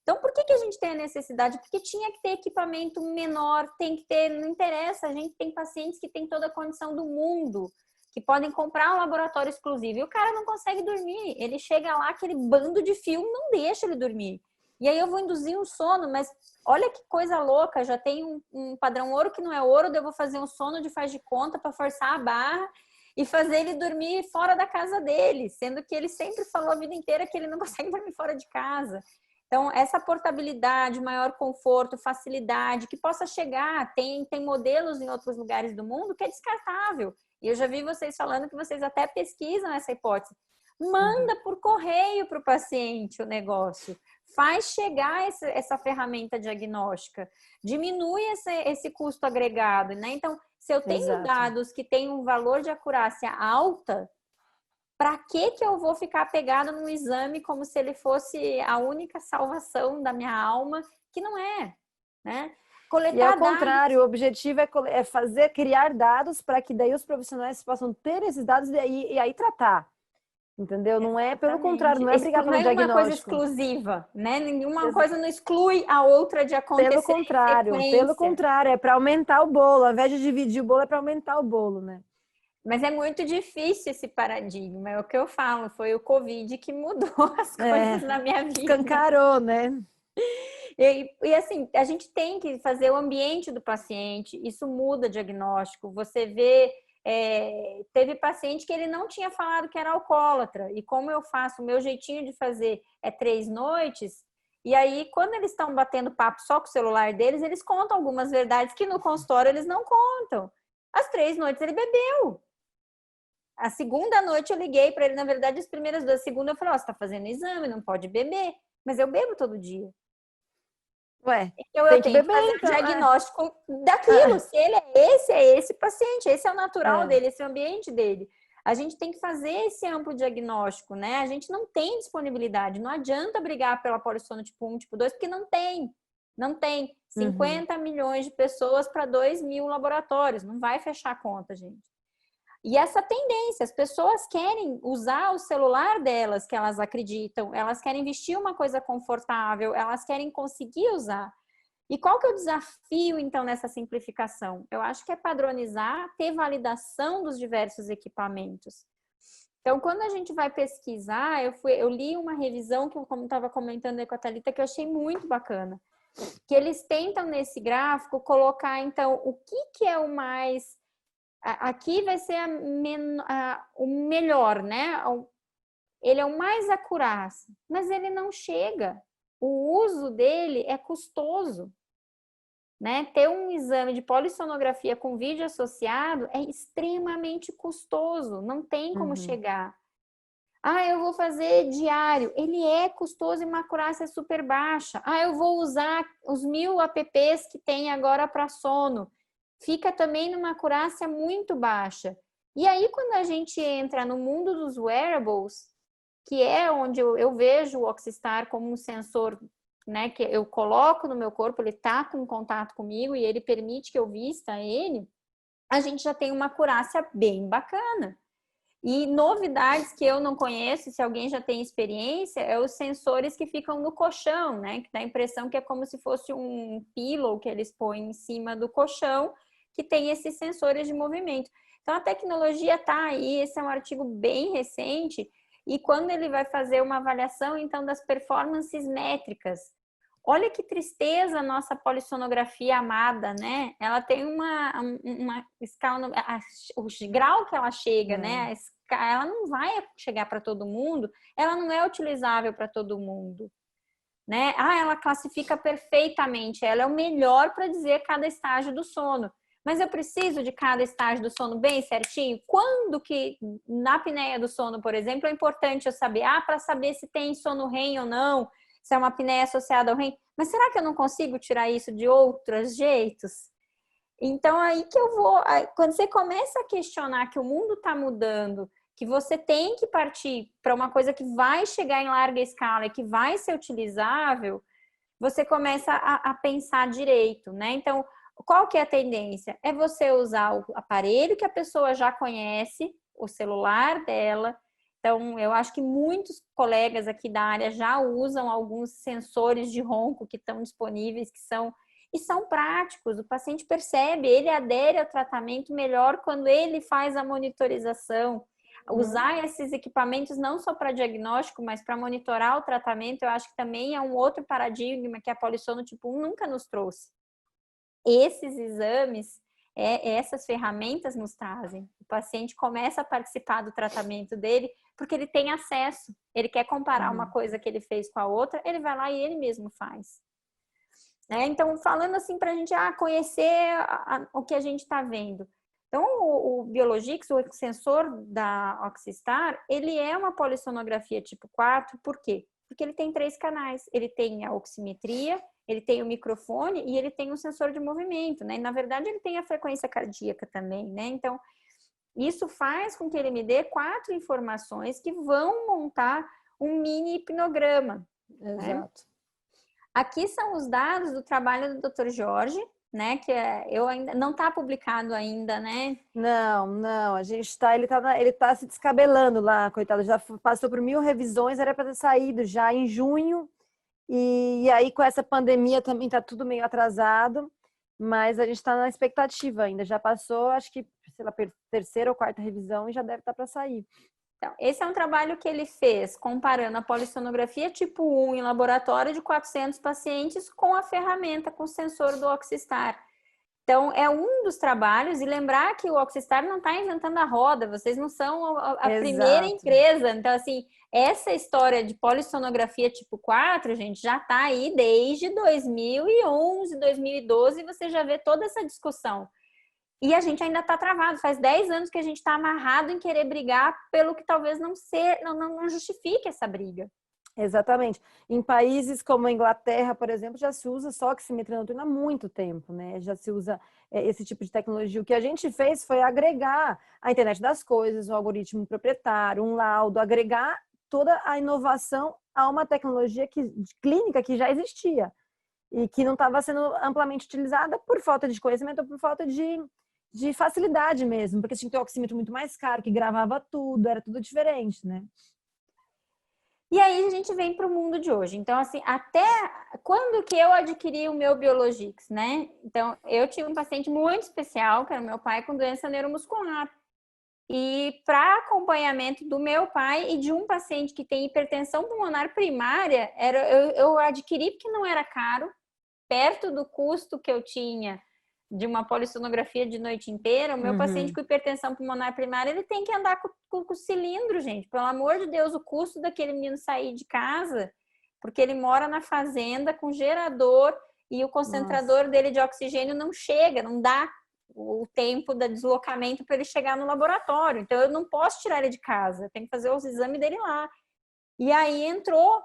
Então, por que a gente tem a necessidade? Porque tinha que ter equipamento menor, tem que ter, não interessa, a gente tem pacientes que têm toda a condição do mundo, que podem comprar um laboratório exclusivo, e o cara não consegue dormir. Ele chega lá, aquele bando de fio não deixa ele dormir. E aí eu vou induzir um sono, mas olha que coisa louca, já tem um padrão ouro que não é ouro, eu vou fazer um sono de faz de conta para forçar a barra e fazer ele dormir fora da casa dele, sendo que ele sempre falou a vida inteira que ele não consegue dormir fora de casa. Então, essa portabilidade, maior conforto, facilidade, que possa chegar, tem modelos em outros lugares do mundo que é descartável. E eu já vi vocês falando que vocês até pesquisam essa hipótese. Manda por correio para o paciente o negócio. Faz chegar essa ferramenta diagnóstica, diminui esse custo agregado, né? Então, se eu tenho dados que têm um valor de acurácia alta, Para que eu vou ficar apegada num exame como se ele fosse a única salvação da minha alma, que não é, né? E é Coletar o contrário, o objetivo é fazer, criar dados para que daí os profissionais possam ter esses dados e aí tratar. Entendeu? Não é, pelo contrário, exatamente. não é brigar Não pelo é uma coisa diagnóstico. exclusiva, né? Nenhuma coisa não exclui a outra de acontecer em Pelo sequência. contrário, é para aumentar o bolo. Ao invés de dividir o bolo, é para aumentar o bolo, né? Mas é muito difícil esse paradigma, é o que eu falo, foi o Covid que mudou as coisas na minha vida. Escancarou, né? E assim, a gente tem que fazer o ambiente do paciente, isso muda diagnóstico. Você vê, teve paciente que ele não tinha falado que era alcoólatra, e como eu faço, o meu jeitinho de fazer é 3 noites, e aí quando eles estão batendo papo só com o celular deles, eles contam algumas verdades que no consultório eles não contam. As 3 noites ele bebeu. A segunda noite eu liguei para ele, na verdade, as primeiras 2, a segunda eu falei, você tá fazendo exame, não pode beber. Mas eu bebo todo dia. Ué, Então tem eu que tenho que beber, fazer o então. diagnóstico daquilo. Se ele é esse paciente, esse é o natural É. dele, esse é o ambiente dele. A gente tem que fazer esse amplo diagnóstico, né? A gente não tem disponibilidade. Não adianta brigar pela polissono tipo 1, tipo 2, porque não tem. Não tem. 50 milhões de pessoas para 2.000 laboratórios. Não vai fechar a conta, gente. E essa tendência, as pessoas querem usar o celular delas, que elas acreditam, elas querem vestir uma coisa confortável, elas querem conseguir usar. E qual que é o desafio, então, nessa simplificação? Eu acho que é padronizar, ter validação dos diversos equipamentos. Então, quando a gente vai pesquisar, eu li uma revisão que eu estava comentando aí com a Thalita, que eu achei muito bacana. Que eles tentam, nesse gráfico, colocar, então, o que é o mais... Aqui vai ser o melhor, né? Ele é o mais acurado, mas ele não chega. O uso dele é custoso, né? Ter um exame de polissonografia com vídeo associado é extremamente custoso, não tem como chegar. Eu vou fazer diário. Ele é custoso e uma acurácia super baixa. Eu vou usar os 1000 apps que tem agora para sono. Fica também numa acurácia muito baixa. E aí, quando a gente entra no mundo dos wearables, que é onde eu vejo o Oxystar como um sensor, né, que eu coloco no meu corpo, ele está com contato comigo e ele permite que eu vista ele, a gente já tem uma acurácia bem bacana. E novidades que eu não conheço, se alguém já tem experiência, é os sensores que ficam no colchão, né? Que dá a impressão que é como se fosse um pillow que eles põem em cima do colchão, que tem esses sensores de movimento. Então, a tecnologia está aí, esse é um artigo bem recente, e quando ele vai fazer uma avaliação, então, das performances métricas. Olha que tristeza a nossa polissonografia amada, né? Ela tem uma escala, o grau que ela chega, né? Ela não vai chegar para todo mundo, ela não é utilizável para todo mundo, né? Ela classifica perfeitamente, ela é o melhor para dizer cada estágio do sono. Mas eu preciso de cada estágio do sono bem certinho? Quando que, na apneia do sono, por exemplo, é importante eu saber, para saber se tem sono REM ou não, se é uma apneia associada ao REM, mas será que eu não consigo tirar isso de outros jeitos? Então, aí que eu vou... Quando você começa a questionar que o mundo está mudando, que você tem que partir para uma coisa que vai chegar em larga escala e que vai ser utilizável, você começa a pensar direito, né? Então, qual que é a tendência? É você usar o aparelho que a pessoa já conhece, o celular dela. Então, eu acho que muitos colegas aqui da área já usam alguns sensores de ronco que estão disponíveis, e são práticos. O paciente percebe, ele adere ao tratamento melhor quando ele faz a monitorização. Usar esses equipamentos não só para diagnóstico, mas para monitorar o tratamento, eu acho que também é um outro paradigma que a polissono tipo 1 nunca nos trouxe. Esses exames, essas ferramentas nos trazem. O paciente começa a participar do tratamento dele porque ele tem acesso. Ele quer comparar uma coisa que ele fez com a outra, ele vai lá e ele mesmo faz. Então, falando assim para a gente conhecer o que a gente está vendo. Então, o Biologix, o sensor da Oxystar, ele é uma polissonografia tipo 4, por quê? Porque ele tem 3 canais. Ele tem a oximetria, ele tem o microfone e ele tem o sensor de movimento, né? E, na verdade, ele tem a frequência cardíaca também, né? Então, Isso faz com que ele me dê 4 informações que vão montar um mini hipnograma. Né? Exato. Aqui são os dados do trabalho do Dr. Jorge, né? Que eu ainda não está publicado ainda, né? Não, a gente ele tá se descabelando lá, coitado, já passou por 1000 revisões, era para ter saído já em junho, e aí com essa pandemia também tá tudo meio atrasado, mas a gente está na expectativa ainda, já passou, acho que, sei lá, terceira ou quarta revisão e já deve estar para sair. Então, esse é um trabalho que ele fez comparando a polissonografia tipo 1 em laboratório de 400 pacientes com a ferramenta, com o sensor do Oxystar. Então, é um dos trabalhos, e lembrar que o Oxystar não está inventando a roda, vocês não são a primeira empresa. Então, assim, essa história de polissonografia tipo 4, gente, já está aí desde 2011, 2012, você já vê toda essa discussão. E a gente ainda está travado, faz 10 anos que a gente está amarrado em querer brigar pelo que talvez não justifique essa briga. Exatamente. Em países como a Inglaterra, por exemplo, já se usa só oximetria noturna há muito tempo, né? Já se usa esse tipo de tecnologia. O que a gente fez foi agregar a internet das coisas, um algoritmo proprietário, um laudo, agregar toda a inovação a uma tecnologia clínica que já existia e que não estava sendo amplamente utilizada por falta de conhecimento ou por falta de facilidade mesmo, porque tinha que ter um oxímetro muito mais caro, que gravava tudo, era tudo diferente, né? E aí a gente vem para o mundo de hoje. Então, assim, até quando que eu adquiri o meu Biologix, né? Então, eu tinha um paciente muito especial, que era meu pai, com doença neuromuscular. E para acompanhamento do meu pai e de um paciente que tem hipertensão pulmonar primária, eu adquiri porque não era caro, perto do custo que eu tinha de uma polissonografia de noite inteira. O meu paciente com hipertensão pulmonar primária, ele tem que andar com o cilindro, gente. Pelo amor de Deus, o custo daquele menino sair de casa, porque ele mora na fazenda com gerador e o concentrador dele de oxigênio não chega, não dá o tempo do deslocamento para ele chegar no laboratório. Então, eu não posso tirar ele de casa, eu tenho que fazer os exames dele lá. E aí entrou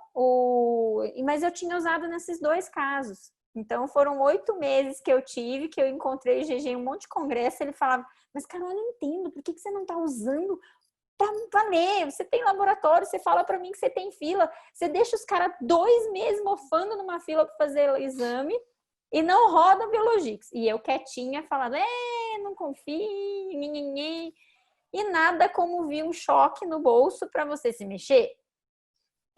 Mas eu tinha usado nesses 2 casos. Então, foram 8 meses que eu tive, que eu encontrei o GG em um monte de congresso. Ele falava, mas Carol, eu não entendo, por que você não está usando para valer? Você tem laboratório, você fala para mim que você tem fila, você deixa os caras 2 meses mofando numa fila para fazer o exame e não roda o Biologix. E eu quietinha, falando, não confio, nhenhenhen. E nada como vir um choque no bolso para você se mexer.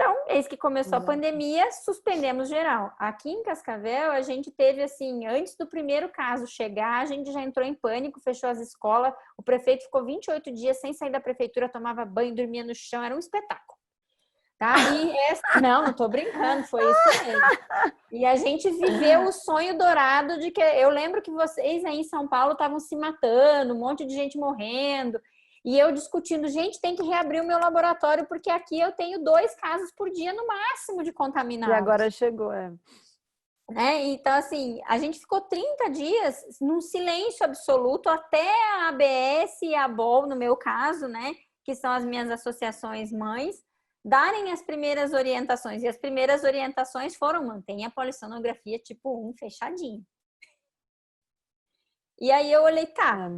Então, eis que começou a pandemia, suspendemos geral. Aqui em Cascavel, a gente teve assim, antes do primeiro caso chegar, a gente já entrou em pânico, fechou as escolas, o prefeito ficou 28 dias sem sair da prefeitura, tomava banho, dormia no chão, era um espetáculo. Tá? Não tô brincando, foi isso mesmo. E a gente viveu o sonho dourado de que... Eu lembro que vocês aí em São Paulo estavam se matando, um monte de gente morrendo... E eu discutindo, gente, tem que reabrir o meu laboratório, porque aqui eu tenho 2 casos por dia no máximo de contaminados. E agora chegou, Então, assim, a gente ficou 30 dias num silêncio absoluto, até a ABS e a ABOL, no meu caso, né, que são as minhas associações mães, darem as primeiras orientações. E as primeiras orientações foram: mantenha a polissonografia tipo 1 fechadinho. E aí eu olhei,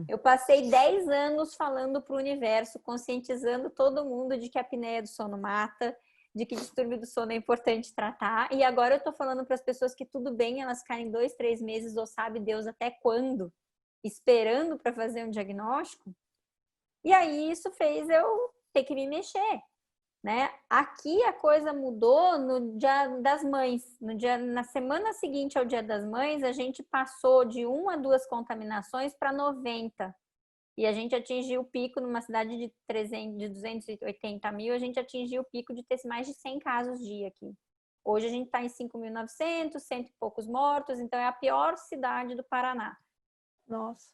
eu passei 10 anos falando para o universo, conscientizando todo mundo de que a apneia do sono mata, de que distúrbio do sono é importante tratar. E agora eu estou falando para as pessoas que tudo bem elas ficarem 2, 3 meses, ou sabe Deus até quando, esperando para fazer um diagnóstico. E aí isso fez eu ter que me mexer. Né? Aqui a coisa mudou no Dia das Mães. Na semana seguinte ao Dia das Mães, a gente passou de 1 a 2 contaminações para 90. E a gente atingiu o pico numa cidade de 280 mil, a gente atingiu o pico de ter mais de 100 casos dia aqui. Hoje a gente está em 5.900, 100 e poucos mortos, então é a pior cidade do Paraná. Nossa.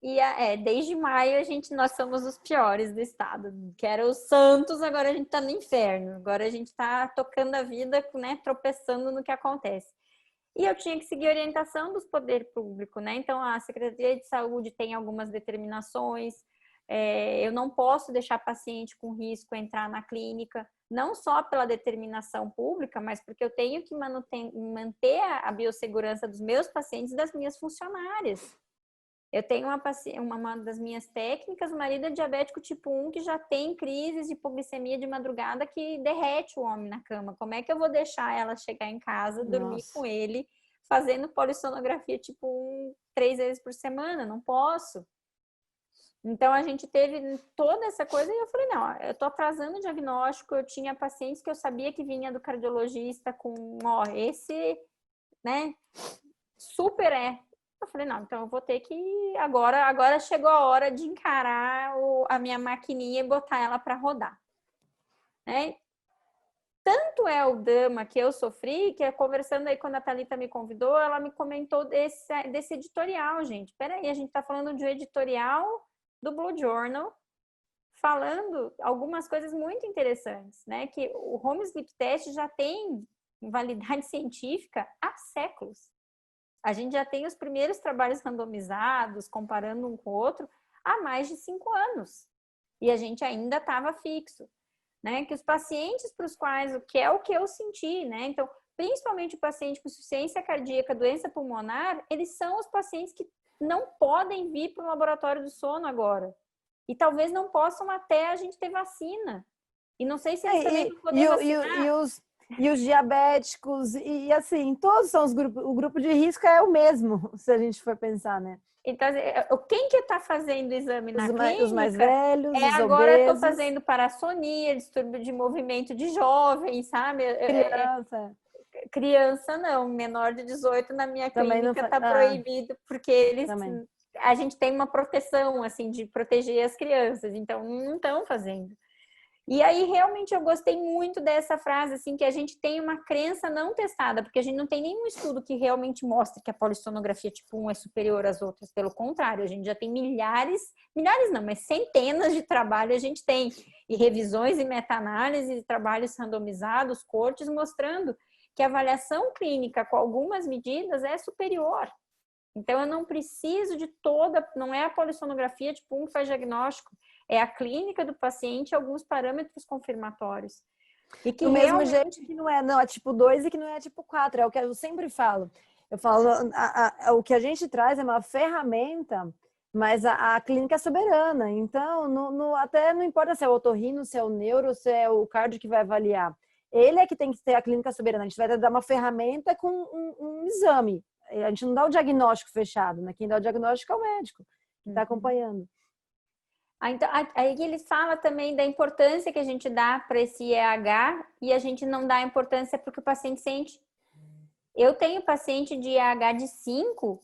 E desde maio nós somos os piores do estado, que era os santos, agora a gente está no inferno, agora a gente está tocando a vida, né, tropeçando no que acontece. E eu tinha que seguir a orientação dos poderes públicos, né? Então a Secretaria de Saúde tem algumas determinações, eu não posso deixar paciente com risco entrar na clínica, não só pela determinação pública, mas porque eu tenho que manter a biossegurança dos meus pacientes e das minhas funcionárias. Eu tenho uma das minhas técnicas, o marido é diabético tipo 1, que já tem crises de hipoglicemia de madrugada que derrete o homem na cama. Como é que eu vou deixar ela chegar em casa, dormir com ele, fazendo polissonografia tipo 1, 3 vezes por semana? Não posso. Então, a gente teve toda essa coisa e eu falei, não, eu tô atrasando o diagnóstico, eu tinha pacientes que eu sabia que vinha do cardiologista com, ó, esse, né, super é. Eu falei, não, então eu vou ter que, agora chegou a hora de encarar a minha maquininha e botar ela para rodar, né? Tanto é o drama que eu sofri, que conversando aí quando a Thalita me convidou, ela me comentou desse editorial, gente. Peraí, a gente tá falando de um editorial do Blue Journal, falando algumas coisas muito interessantes, né? Que o home sleep test já tem validade científica há séculos. A gente já tem os primeiros trabalhos randomizados, comparando um com o outro, há mais de 5 anos. E a gente ainda estava fixo, né? Que os pacientes para os quais, o que eu senti, né? Então, principalmente o paciente com insuficiência cardíaca, doença pulmonar, eles são os pacientes que não podem vir para o laboratório do sono agora. E talvez não possam até a gente ter vacina. E não sei se eles também vão poder vacinar. E os diabéticos, e assim, todos são os grupos, o grupo de risco é o mesmo, se a gente for pensar, né? Então, quem que está fazendo o exame na clínica? Os mais velhos, os agora obesos. Eu estou fazendo parassonia, distúrbio de movimento de jovem, sabe? Criança. Criança não, menor de 18 na minha também clínica está proibido, porque a gente tem uma proteção, assim, de proteger as crianças, então não estão fazendo. E aí, realmente, eu gostei muito dessa frase, assim, que a gente tem uma crença não testada, porque a gente não tem nenhum estudo que realmente mostre que a polissonografia tipo 1 é superior às outras. Pelo contrário, a gente já tem milhares não, mas centenas de trabalhos a gente tem. E revisões e meta-análises, trabalhos randomizados, cortes, mostrando que a avaliação clínica com algumas medidas é superior. Então, eu não preciso de não é a polissonografia tipo 1 que faz diagnóstico, é a clínica do paciente e alguns parâmetros confirmatórios. E que do mesmo jeito que não é tipo 2 e que não é tipo 4, é o que eu sempre falo. Eu falo, o que a gente traz é uma ferramenta, mas a clínica é soberana. Então, até não importa se é o otorrino, se é o neuro, se é o cardio que vai avaliar. Ele é que tem que ter a clínica soberana. A gente vai dar uma ferramenta com um exame. A gente não dá o diagnóstico fechado, né? Quem dá o diagnóstico é o médico que está acompanhando. Então, aí ele fala também da importância que a gente dá para esse EH e a gente não dá importância porque o paciente sente. Eu tenho paciente de EH de 5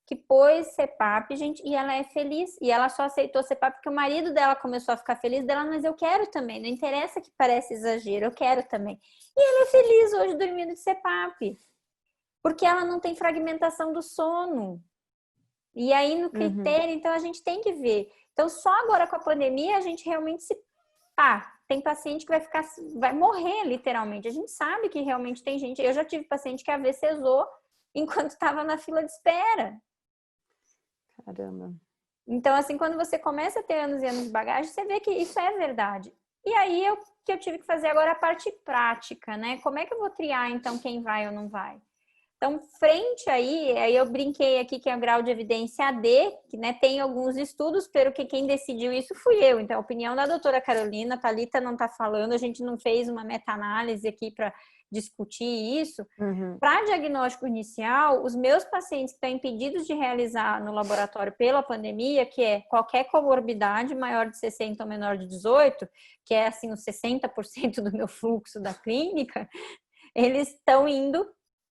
que pôs CPAP, gente, e ela é feliz. E ela só aceitou CPAP porque o marido dela começou a ficar feliz dela, mas eu quero também. Não interessa que pareça exagero, eu quero também. E ela é feliz hoje dormindo de CPAP. Porque ela não tem fragmentação do sono. E aí, no critério, então a gente tem que ver. Então, só agora com a pandemia, a gente realmente tem paciente que vai morrer, literalmente. A gente sabe que realmente tem gente... Eu já tive paciente que AVCzou enquanto estava na fila de espera. Caramba. Então, assim, quando você começa a ter anos e anos de bagagem, você vê que isso é verdade. E aí, que eu tive que fazer agora a parte prática, né? Como é que eu vou triar, então, quem vai ou não vai? Então, frente aí eu brinquei aqui que é o grau de evidência AD, que, né, tem alguns estudos, pero que quem decidiu isso fui eu. Então, a opinião da doutora Carolina, a Thalita não está falando, a gente não fez uma meta-análise aqui para discutir isso. Para diagnóstico inicial, os meus pacientes que estão impedidos de realizar no laboratório pela pandemia, que é qualquer comorbidade maior de 60 ou menor de 18, que é assim os 60% do meu fluxo da clínica, eles estão indo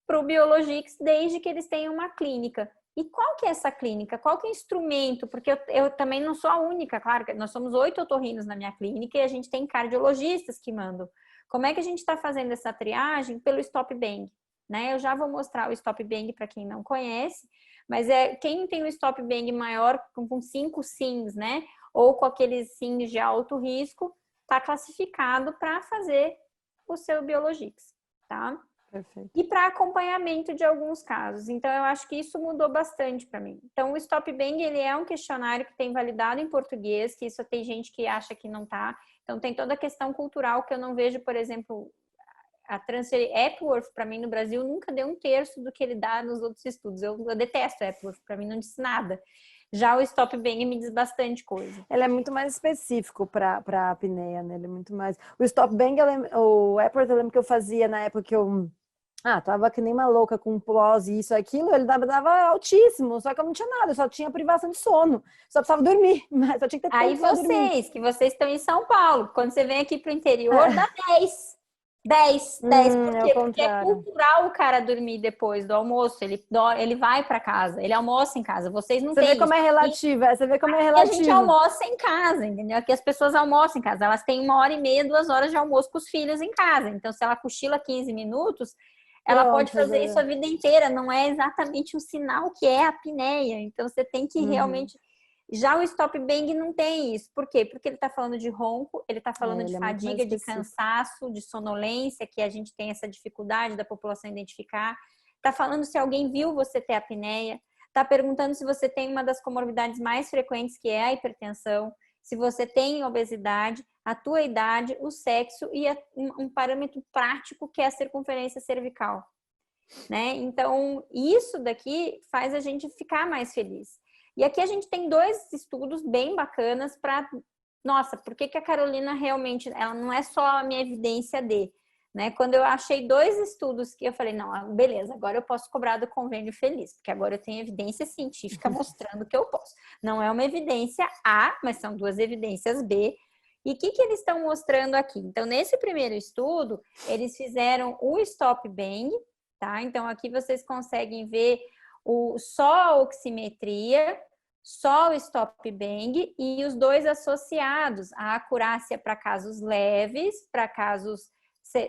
para o Biologix desde que eles tenham uma clínica. E qual que é essa clínica? Qual que é o instrumento? Porque eu também não sou a única, claro, que nós somos 8 otorrinos na minha clínica e a gente tem cardiologistas que mandam. Como é que a gente está fazendo essa triagem? Pelo Stop Bang, né? Eu já vou mostrar o Stop Bang para quem não conhece, mas quem tem o Stop Bang maior com 5 SINs, né? Ou com aqueles SINs de alto risco, está classificado para fazer o seu Biologix, tá? Perfeito. E para acompanhamento de alguns casos. Então, eu acho que isso mudou bastante para mim. Então, o Stop Bang, ele é um questionário que tem validado em português, que isso tem gente que acha que não tá. Então, tem toda a questão cultural que eu não vejo, por exemplo, a Epworth, para mim, no Brasil, nunca deu 1/3 do que ele dá nos outros estudos. Eu detesto Epworth, para mim não disse nada. Já o stop bang me diz bastante coisa. Ele é muito mais específico para apneia, né? Ele é muito mais... O stop bang, o Epworth, eu lembro que eu fazia na época que eu... tava que nem uma louca com pós e isso e aquilo, ele dava altíssimo, só que eu não tinha nada, eu só tinha privação de sono, só precisava dormir, mas só tinha que ter Aí tempo para dormir. que vocês estão em São Paulo, quando você vem aqui pro interior, dá 10. 10. Por É o quê? Porque é contrário. cultural o cara dormir depois do almoço. Ele vai para casa, ele almoça em casa. Vocês não Você têm vê como isso. é relativo, você vê como é E a gente relativo. almoça em casa, entendeu? Aqui as pessoas almoçam em casa. Elas têm 1h30, 2 horas de almoço com os filhos em casa. Então, se ela cochila 15 minutos, ela pode Pronto, fazer isso a vida inteira. Não é exatamente um sinal que é a apneia. Então, você tem que realmente... Já o stop bang não tem isso. Por quê? Porque ele está falando de ronco, ele está falando de ele é muito mais fadiga, de específico. cansaço, de sonolência, que a gente tem essa dificuldade da população identificar. Está falando se alguém viu você ter apneia. Está perguntando se você tem uma das comorbidades mais frequentes, que é a hipertensão. Se você tem obesidade, a tua idade, o sexo e um parâmetro prático, que é a circunferência cervical. Né? Então, isso daqui faz a gente ficar mais feliz. E aqui a gente tem 2 estudos bem bacanas para... Nossa, por que a Carolina realmente... Ela não é só a minha evidência de... Né? Quando eu achei 2 estudos que eu falei, não, beleza, agora eu posso cobrar do convênio feliz, porque agora eu tenho evidência científica mostrando que eu posso. Não é uma evidência A, mas são 2 evidências B. E o que eles estão mostrando aqui? Então, nesse primeiro estudo, eles fizeram o stop bang, tá? Então, aqui vocês conseguem ver só a oximetria, só o stop bang e os 2 associados, a acurácia para casos leves, para casos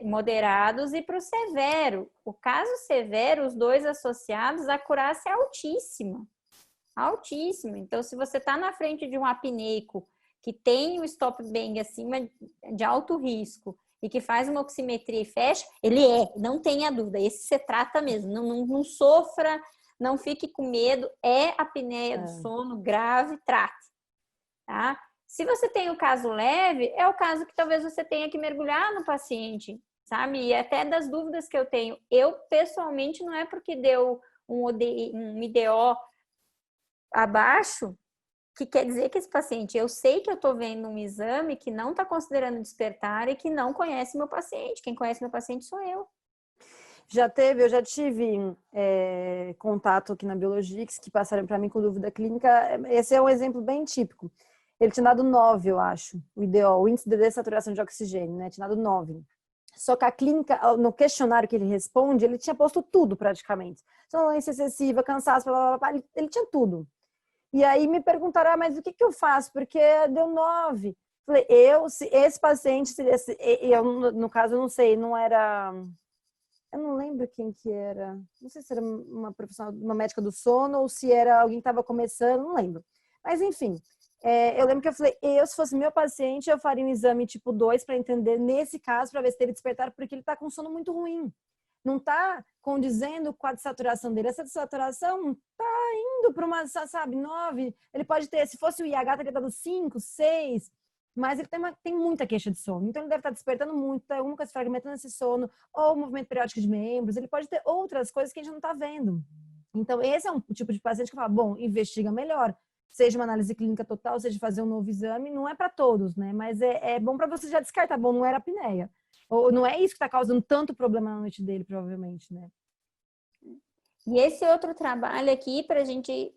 moderados e para o severo. O caso severo, os 2 associados, a acurácia é altíssima. Altíssima. Então, se você está na frente de um apneico que tem o stop bang acima de alto risco e que faz uma oximetria e fecha, não tenha dúvida, esse você trata mesmo, não sofra, não fique com medo, é apneia do sono grave, trate, tá? Se você tem o caso leve, é o caso que talvez você tenha que mergulhar no paciente, sabe? E até das dúvidas que eu tenho, eu pessoalmente não é porque deu um IDO abaixo, que quer dizer que esse paciente, eu sei que eu estou vendo um exame que não está considerando despertar e que não conhece meu paciente. Quem conhece meu paciente sou eu. Eu já tive contato aqui na Biologix, que passaram para mim com dúvida clínica. Esse é um exemplo bem típico. Ele tinha dado 9, eu acho, o IDO, o índice de dessaturação de oxigênio, né? Tinha dado 9. Só que a clínica, no questionário que ele responde, ele tinha posto tudo praticamente. Sonolência excessiva, cansaço, blá, blá, blá, ele tinha tudo. E aí me perguntaram, mas o que eu faço? Porque deu 9. Falei, esse paciente, no caso, eu não sei, não era... Eu não lembro quem que era. Não sei se era uma profissional, uma médica do sono ou se era alguém que estava começando, não lembro. Mas enfim, eu lembro que eu falei, se fosse meu paciente, eu faria um exame tipo 2 para entender nesse caso, para ver se teve despertar, porque ele está com sono muito ruim. Não está condizendo com a dessaturação dele. Essa dessaturação está indo para uma, sabe, 9. Ele pode ter, se fosse o IH, teria dado 5, 6. Mas ele tem muita queixa de sono. Então, ele deve estar despertando muito, tá se fragmentando esse sono, ou movimento periódico de membros. Ele pode ter outras coisas que a gente não está vendo. Então, esse é um tipo de paciente que fala, bom, investiga melhor. Seja uma análise clínica total, seja fazer um novo exame. Não é para todos, né? Mas é bom para você já descartar. Bom, não era apneia. Ou não é isso que está causando tanto problema na noite dele, provavelmente, né? E esse outro trabalho aqui, para a gente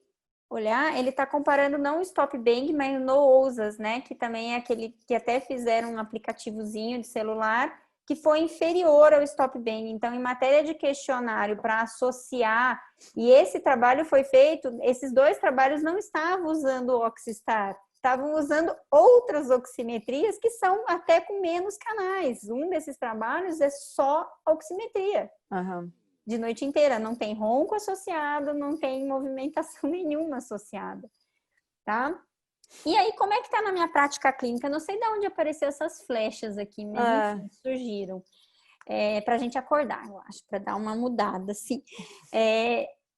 olhar, ele está comparando não o stop bang, mas o NoOSAS, né? Que também é aquele que até fizeram um aplicativozinho de celular que foi inferior ao stop bang. Então, em matéria de questionário para associar, e esse trabalho foi feito, esses 2 trabalhos não estavam usando o Oxystar, estavam usando outras oximetrias que são até com menos canais. Um desses trabalhos é só oximetria. De noite inteira, não tem ronco associado, não tem movimentação nenhuma associada, tá? E aí, como é que tá na minha prática clínica? Não sei de onde apareceram essas flechas aqui, mas enfim, surgiram. Pra gente acordar, eu acho, para dar uma mudada, assim.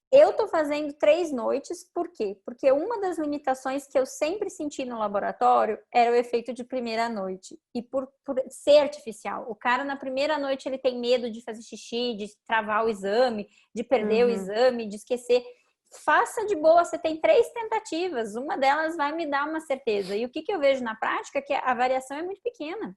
Eu tô fazendo 3 noites, por quê? Porque uma das limitações que eu sempre senti no laboratório era o efeito de primeira noite. E por ser artificial. O cara, na primeira noite, ele tem medo de fazer xixi, de travar o exame, de perder o exame, de esquecer. faça de boa, você tem 3 tentativas, uma delas vai me dar uma certeza. E o que eu vejo na prática é que a variação é muito pequena.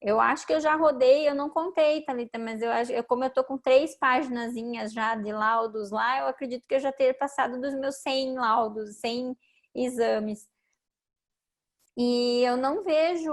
Eu acho que eu já rodei, eu não contei, Thalita, mas como eu tô com 3 paginazinhas já de laudos lá, eu acredito que eu já ter passado dos meus 100 laudos, 100 exames. E eu não vejo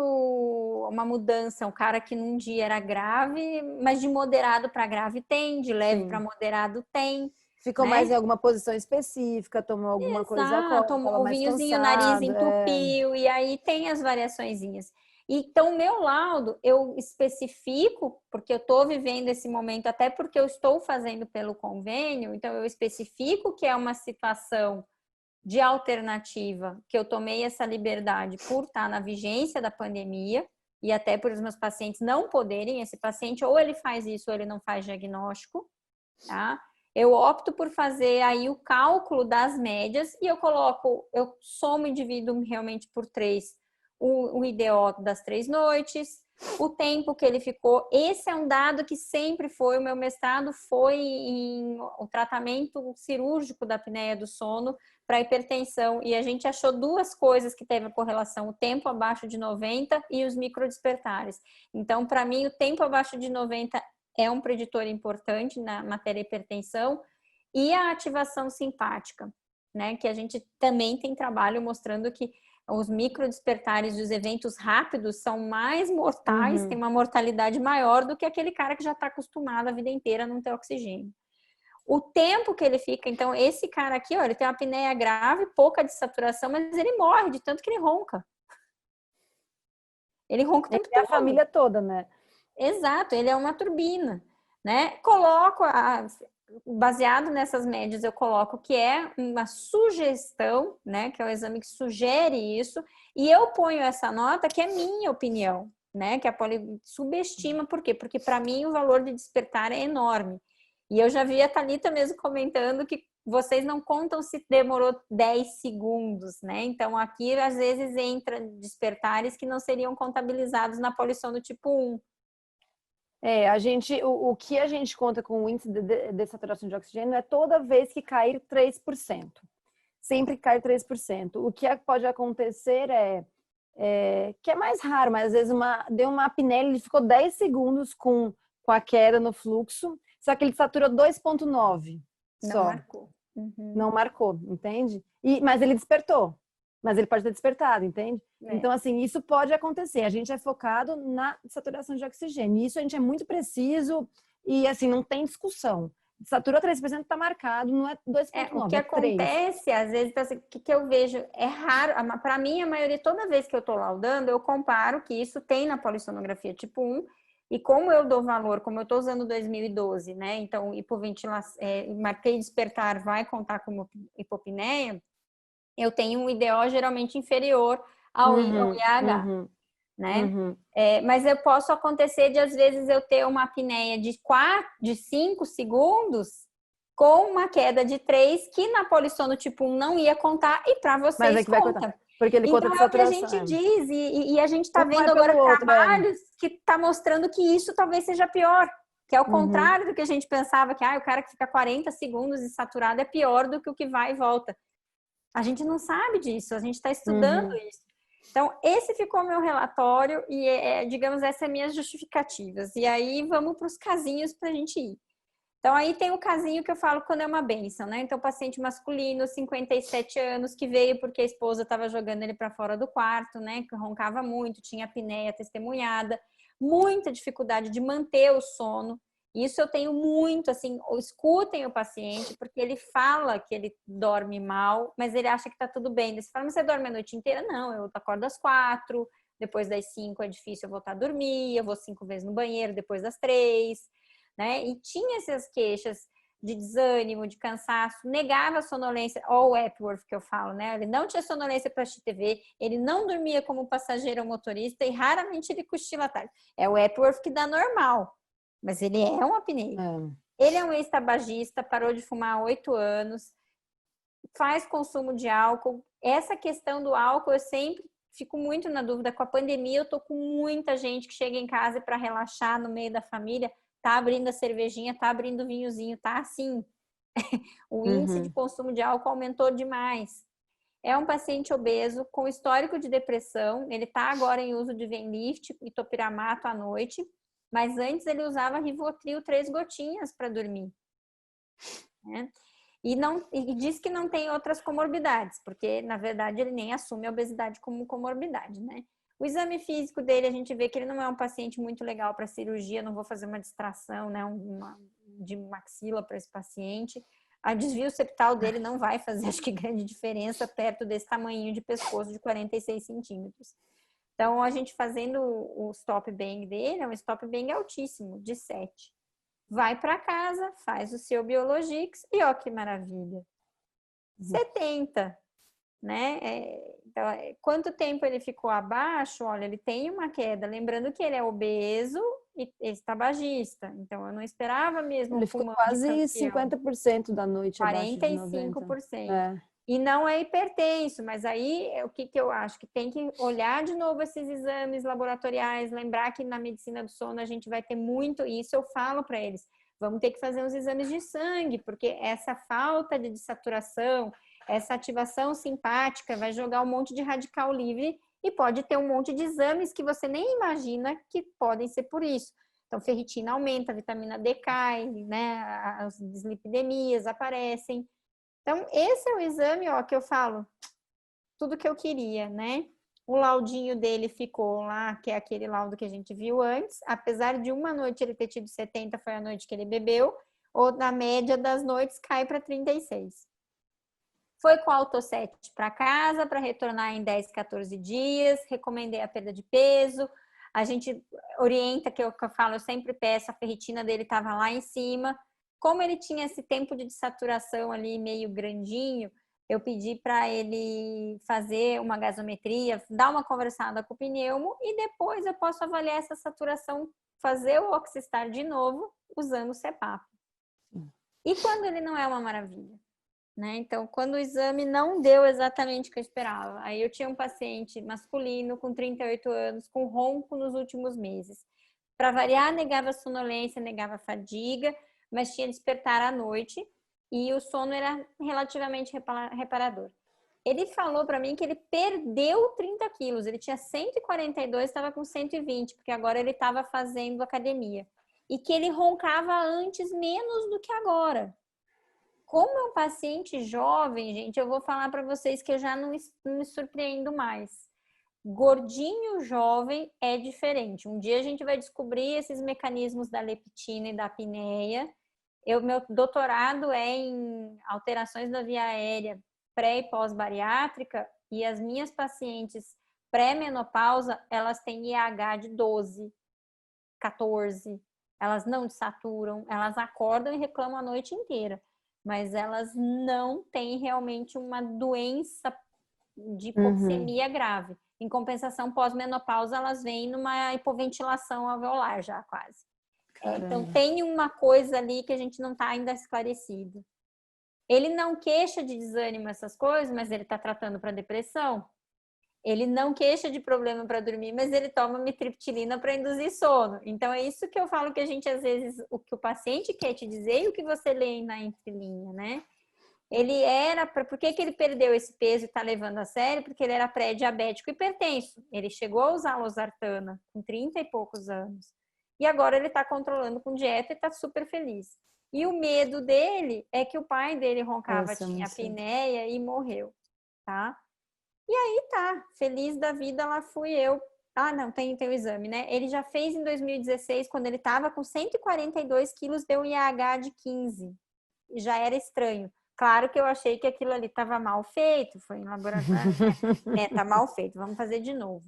uma mudança. Um cara que num dia era grave, mas de moderado para grave tem, de leve para moderado tem. Ficou né? mais em alguma posição específica, tomou alguma coisa Exato, agora, tomou estava um mais vinhozinho, o nariz cansado. entupiu, e aí tem as variaçõezinhas. Então, o meu laudo, eu especifico, porque eu estou vivendo esse momento, até porque eu estou fazendo pelo convênio, então eu especifico que é uma situação de alternativa, que eu tomei essa liberdade por estar na vigência da pandemia, e até por os meus pacientes não poderem, esse paciente ou ele faz isso ou ele não faz diagnóstico, tá? Eu opto por fazer aí o cálculo das médias e eu somo e divido realmente por 3 o IDO das 3 noites, o tempo que ele ficou. Esse é um dado que sempre foi, o meu mestrado foi em o tratamento cirúrgico da apneia do sono para hipertensão, e a gente achou 2 coisas que teve a correlação, o tempo abaixo de 90 e os microdespertares. Então, para mim, o tempo abaixo de 90 é um preditor importante na matéria hipertensão, e a ativação simpática, né? Que a gente também tem trabalho mostrando que os microdespertares dos eventos rápidos são mais mortais, tem uma mortalidade maior do que aquele cara que já está acostumado a vida inteira a não ter oxigênio. O tempo que ele fica, então, esse cara aqui, ó, ele tem uma apneia grave, pouca de saturação, mas ele morre de tanto que ele ronca. Ele ronca o tempo todo. É a família toda, né? Exato, ele é uma turbina, né? Baseado nessas médias, eu coloco que é uma sugestão, né? Que é o exame que sugere isso, e eu ponho essa nota que é minha opinião, né? Que a Poli subestima, por quê? Porque para mim o valor de despertar é enorme. E eu já vi a Thalita mesmo comentando que vocês não contam se demorou 10 segundos, né? Então aqui às vezes entra despertares que não seriam contabilizados na polissono tipo 1. O que a gente conta com o índice de saturação de oxigênio é toda vez que cair 3%. Sempre que cai 3%. O que pode acontecer que é mais raro, mas às vezes deu uma apneia, ele ficou 10 segundos com a queda no fluxo, só que ele saturou 2,9 Não só. marcou. Não marcou, entende? Mas ele despertou. Mas ele pode ter despertado, entende? Então, assim, isso pode acontecer. A gente é focado na saturação de oxigênio. Isso a gente é muito preciso e, assim, não tem discussão. Saturou 3%, está marcado, não é 2,9, o que é 3. acontece, às vezes, o que eu vejo é raro. Para mim, a maioria, toda vez que eu estou laudando, eu comparo que isso tem na polissonografia tipo 1. E como eu dou valor, como eu estou usando 2012, né? Então, hipoventilação, marquei despertar, vai contar como hipopneia. Eu tenho um IDO geralmente inferior ao IH, né? Mas eu posso acontecer de, às vezes, eu ter uma apneia de 5 segundos com uma queda de 3, que na polissono tipo 1 não ia contar, e para vocês conta. Porque ele então conta de é o que a saturação. gente diz, e a gente está vendo pelo agora outro, trabalhos que está mostrando que isso talvez seja pior. Que é o contrário do que a gente pensava, que o cara que fica 40 segundos e saturado é pior do que o que vai e volta. A gente não sabe disso, a gente está estudando isso. Então, esse ficou meu relatório e, digamos, essa é minhas justificativas. E aí, vamos para os casinhos para a gente ir. Então, aí tem o casinho que eu falo quando é uma bênção, né? Então, paciente masculino, 57 anos, que veio porque a esposa estava jogando ele para fora do quarto, né? Que roncava muito, tinha apneia testemunhada, muita dificuldade de manter o sono. Isso eu tenho muito, assim, escutem o paciente, porque ele fala que ele dorme mal, mas ele acha que tá tudo bem. Você fala, mas você dorme a noite inteira? Não, eu acordo às 4, depois das 5 é difícil eu voltar a dormir, eu vou 5 vezes no banheiro depois das 3, né? E tinha essas queixas de desânimo, de cansaço, negava a sonolência, ou o Epworth que eu falo, né? Ele não tinha sonolência para assistir TV, ele não dormia como passageiro ou motorista e raramente ele cochila à tarde. É o Epworth que dá normal. Mas ele é um apneia. Ele é um ex-tabagista, parou de fumar há 8 anos, faz consumo de álcool. Essa questão do álcool, eu sempre fico muito na dúvida. Com a pandemia, eu tô com muita gente que chega em casa para relaxar no meio da família, tá abrindo a cervejinha, tá abrindo o vinhozinho, tá assim. O índice de consumo de álcool aumentou demais. É um paciente obeso com histórico de depressão. Ele está agora em uso de Venlift e topiramato à noite, mas antes ele usava Rivotril 3 gotinhas para dormir, né? E diz que não tem outras comorbidades, porque na verdade ele nem assume a obesidade como comorbidade, né? O exame físico dele, a gente vê que ele não é um paciente muito legal para cirurgia. Não vou fazer uma distração, né, de maxila para esse paciente. A desvio septal dele não vai fazer, acho que, grande diferença perto desse tamanho de pescoço de 46 centímetros. Então, a gente fazendo o stop bang dele, é um stop bang altíssimo, de 7. Vai para casa, faz o seu Biologix e ó que maravilha. 70, né? Então, quanto tempo ele ficou abaixo? Olha, ele tem uma queda. Lembrando que ele é obeso e tabagista. Então, eu não esperava mesmo Ele ficou quase 50% da noite abaixo de 90. 45%. É. E não é hipertenso, mas aí o que eu acho? Que tem que olhar de novo esses exames laboratoriais, lembrar que na medicina do sono a gente vai ter muito, e isso eu falo para eles, vamos ter que fazer uns exames de sangue, porque essa falta de desaturação, essa ativação simpática vai jogar um monte de radical livre e pode ter um monte de exames que você nem imagina que podem ser por isso. Então, ferritina aumenta, a vitamina D cai, né? As dislipidemias aparecem. Então, esse é o exame, ó, que eu falo, tudo que eu queria, né? O laudinho dele ficou lá, que é aquele laudo que a gente viu antes. Apesar de uma noite ele ter tido 70, foi a noite que ele bebeu, ou na média das noites cai para 36. Foi com Autoset para casa, para retornar em 10, 14 dias. Recomendei a perda de peso. A gente orienta, que eu falo, eu sempre peço, a ferritina dele estava lá em cima. Como ele tinha esse tempo de desaturação ali meio grandinho, eu pedi para ele fazer uma gasometria, dar uma conversada com o pneumo e depois eu posso avaliar essa saturação, fazer o Oxystar de novo usando o CPAP. E quando ele não é uma maravilha? Né? Então, quando o exame não deu exatamente o que eu esperava. Aí eu tinha um paciente masculino com 38 anos, com ronco nos últimos meses. Para variar, negava sonolência, negava fadiga, mas tinha despertar à noite e o sono era relativamente reparador. Ele falou para mim que ele perdeu 30 quilos, ele tinha 142, estava com 120, porque agora ele estava fazendo academia. E que ele roncava antes menos do que agora. Como é um paciente jovem, gente, eu vou falar para vocês que eu já não me surpreendo mais. Gordinho jovem é diferente. Um dia a gente vai descobrir esses mecanismos da leptina e da apneia. Meu doutorado é em alterações da via aérea pré e pós-bariátrica e as minhas pacientes pré-menopausa, elas têm IH de 12, 14. Elas não desaturam, elas acordam e reclamam a noite inteira. Mas elas não têm realmente uma doença de hipoxemia grave. Em compensação, pós-menopausa, elas vêm numa hipoventilação alveolar já quase. Então, tem uma coisa ali que a gente não está ainda esclarecido. Ele não queixa de desânimo, essas coisas, mas ele está tratando para depressão. Ele não queixa de problema para dormir, mas ele toma mitriptilina para induzir sono. Então, é isso que eu falo que a gente, às vezes, o que o paciente quer te dizer e o que você lê na entrelinha, né? Ele era... Por que ele perdeu esse peso e está levando a sério? Porque ele era pré-diabético hipertenso. Ele chegou a usar losartana com 30 e poucos anos. E agora ele está controlando com dieta e está super feliz. E o medo dele é que o pai dele roncava, tinha apneia e morreu, tá? E aí tá, feliz da vida, lá fui eu. Ah, não, tem o exame, né? Ele já fez em 2016, quando ele estava com 142 quilos, deu um IAH de 15. Já era estranho. Claro que eu achei que aquilo ali estava mal feito, foi em laboratório. Né? Tá mal feito, vamos fazer de novo.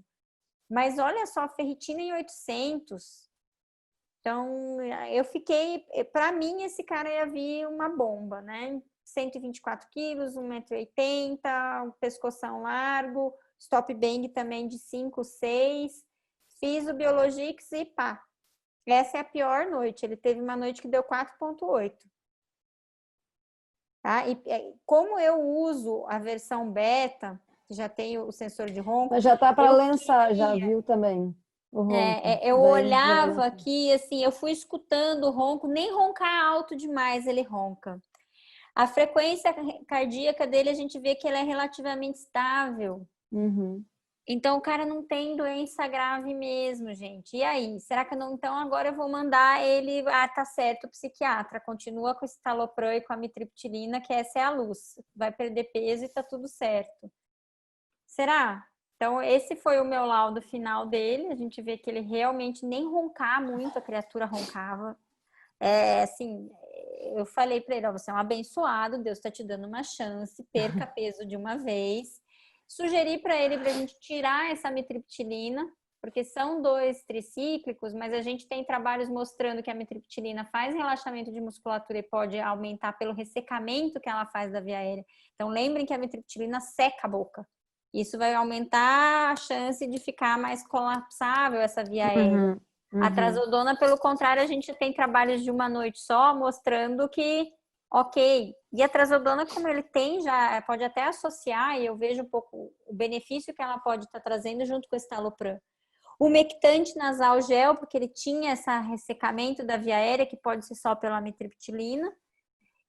Mas olha só, ferritina em 800. Então, eu fiquei... Para mim, esse cara ia vir uma bomba, né? 124 quilos, 1,80 m, um pescoção largo, stop bang também de 5, 6. Fiz o Biologix e pá. Essa é a pior noite. Ele teve uma noite que deu 4,8. Tá? E como eu uso a versão beta, que já tem o sensor de ronco... Mas já tá para lançar, já viu também o ronco. Eu olhava aqui, assim, eu fui escutando o ronco, nem roncar alto demais ele ronca. A frequência cardíaca dele, a gente vê que ela é relativamente estável. Então, o cara não tem doença grave mesmo, gente. E aí? Será que não? Então, agora eu vou mandar ele... Ah, tá certo, o psiquiatra. Continua com o citalopram e com a amitriptilina, que essa é a luz. Vai perder peso e tá tudo certo. Será? Então, esse foi o meu laudo final dele. A gente vê que ele realmente nem roncar muito, a criatura roncava. Assim, eu falei para ele, ó, você é um abençoado, Deus está te dando uma chance, perca peso de uma vez. Sugeri para ele para a gente tirar essa amitriptilina, porque são 2 tricíclicos, mas a gente tem trabalhos mostrando que a amitriptilina faz relaxamento de musculatura e pode aumentar pelo ressecamento que ela faz da via aérea. Então, lembrem que a amitriptilina seca a boca. Isso vai aumentar a chance de ficar mais colapsável essa via aérea. A trazodona, pelo contrário, a gente tem trabalhos de uma noite só mostrando que, ok. E a trazodona, como ele tem, já pode até associar, e eu vejo um pouco o benefício que ela pode estar trazendo junto com o estalopram. O humectante nasal gel, porque ele tinha esse ressecamento da via aérea, que pode ser só pela amitriptilina.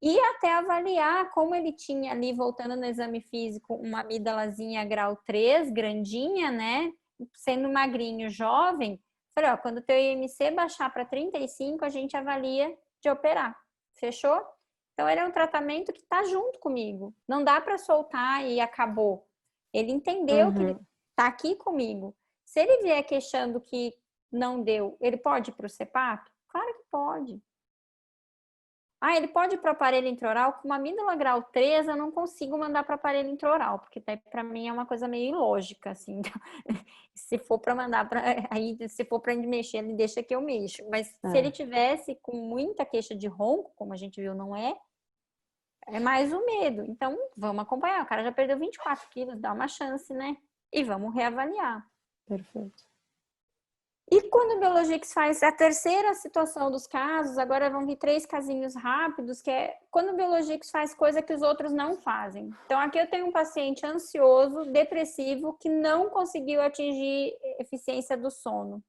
E até avaliar como ele tinha ali, voltando no exame físico, uma amídalazinha grau 3, grandinha, né? Sendo magrinho, jovem. Falei, ó, quando o teu IMC baixar para 35, a gente avalia de operar. Fechou? Então, ele é um tratamento que tá junto comigo. Não dá para soltar e acabou. Ele entendeu que ele tá aqui comigo. Se ele vier queixando que não deu, ele pode ir para o CEPAP? Claro que pode. Ah, ele pode ir para o aparelho intraoral? Com uma amígdala grau 3, eu não consigo mandar para o aparelho intraoral, porque para mim é uma coisa meio ilógica, assim. Se for para mandar para... Aí, se for para ele mexer, ele deixa que eu mexo. Mas se ele tivesse com muita queixa de ronco, como a gente viu, não é mais o medo. Então, vamos acompanhar. O cara já perdeu 24 quilos, dá uma chance, né? E vamos reavaliar. Perfeito. E quando o Biologix faz a terceira situação dos casos, agora vão vir 3 casinhos rápidos, que é quando o Biologix faz coisa que os outros não fazem. Então, aqui eu tenho um paciente ansioso, depressivo, que não conseguiu atingir eficiência do sono.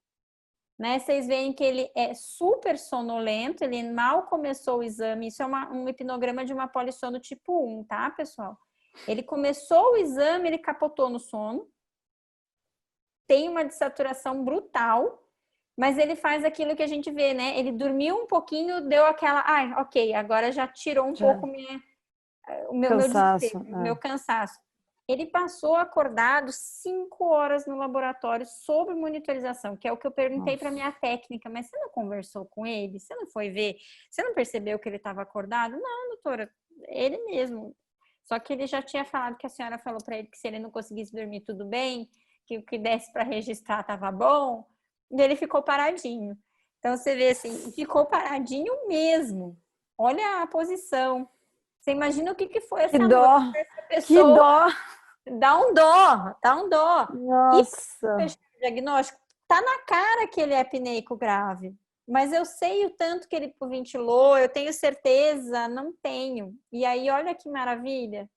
Né? Vocês veem que ele é super sonolento, ele mal começou o exame, isso é um hipnograma de uma polissono tipo 1, tá, pessoal? Ele começou o exame, ele capotou no sono, tem uma dessaturação brutal, mas ele faz aquilo que a gente vê, né? Ele dormiu um pouquinho, deu aquela... Ah, ok, agora já tirou um pouco o meu desespero, meu cansaço. Ele passou acordado 5 horas no laboratório sob monitorização, que é o que eu perguntei para minha técnica, mas você não conversou com ele? Você não foi ver? Você não percebeu que ele estava acordado? Não, doutora, ele mesmo. Só que ele já tinha falado que a senhora falou para ele que se ele não conseguisse dormir tudo bem, que o que desse para registrar estava bom, e ele ficou paradinho. Então você vê assim, ficou paradinho mesmo. Olha a posição. Você imagina o que foi essa noite dessa pessoa? Que dó! Dá um dó, dá um dó. Nossa! E o diagnóstico tá na cara que ele é apneico grave. Mas eu sei o tanto que ele ventilou, eu tenho certeza, não tenho. E aí, olha que maravilha.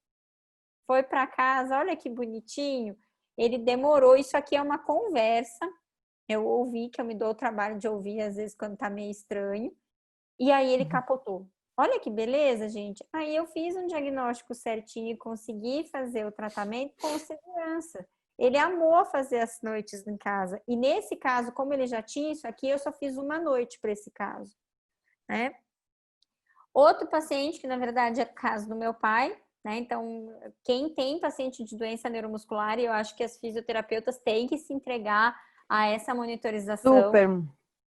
Foi para casa, olha que bonitinho. Ele demorou, isso aqui é uma conversa. Eu ouvi, que eu me dou o trabalho de ouvir, às vezes, quando tá meio estranho. E aí ele capotou. Olha que beleza, gente. Aí eu fiz um diagnóstico certinho e consegui fazer o tratamento com segurança. Ele amou fazer as noites em casa. E nesse caso, como ele já tinha isso aqui, eu só fiz uma noite para esse caso, né? Outro paciente, que na verdade é o caso do meu pai, né? Então, quem tem paciente de doença neuromuscular, eu acho que as fisioterapeutas têm que se entregar a essa monitorização. Super.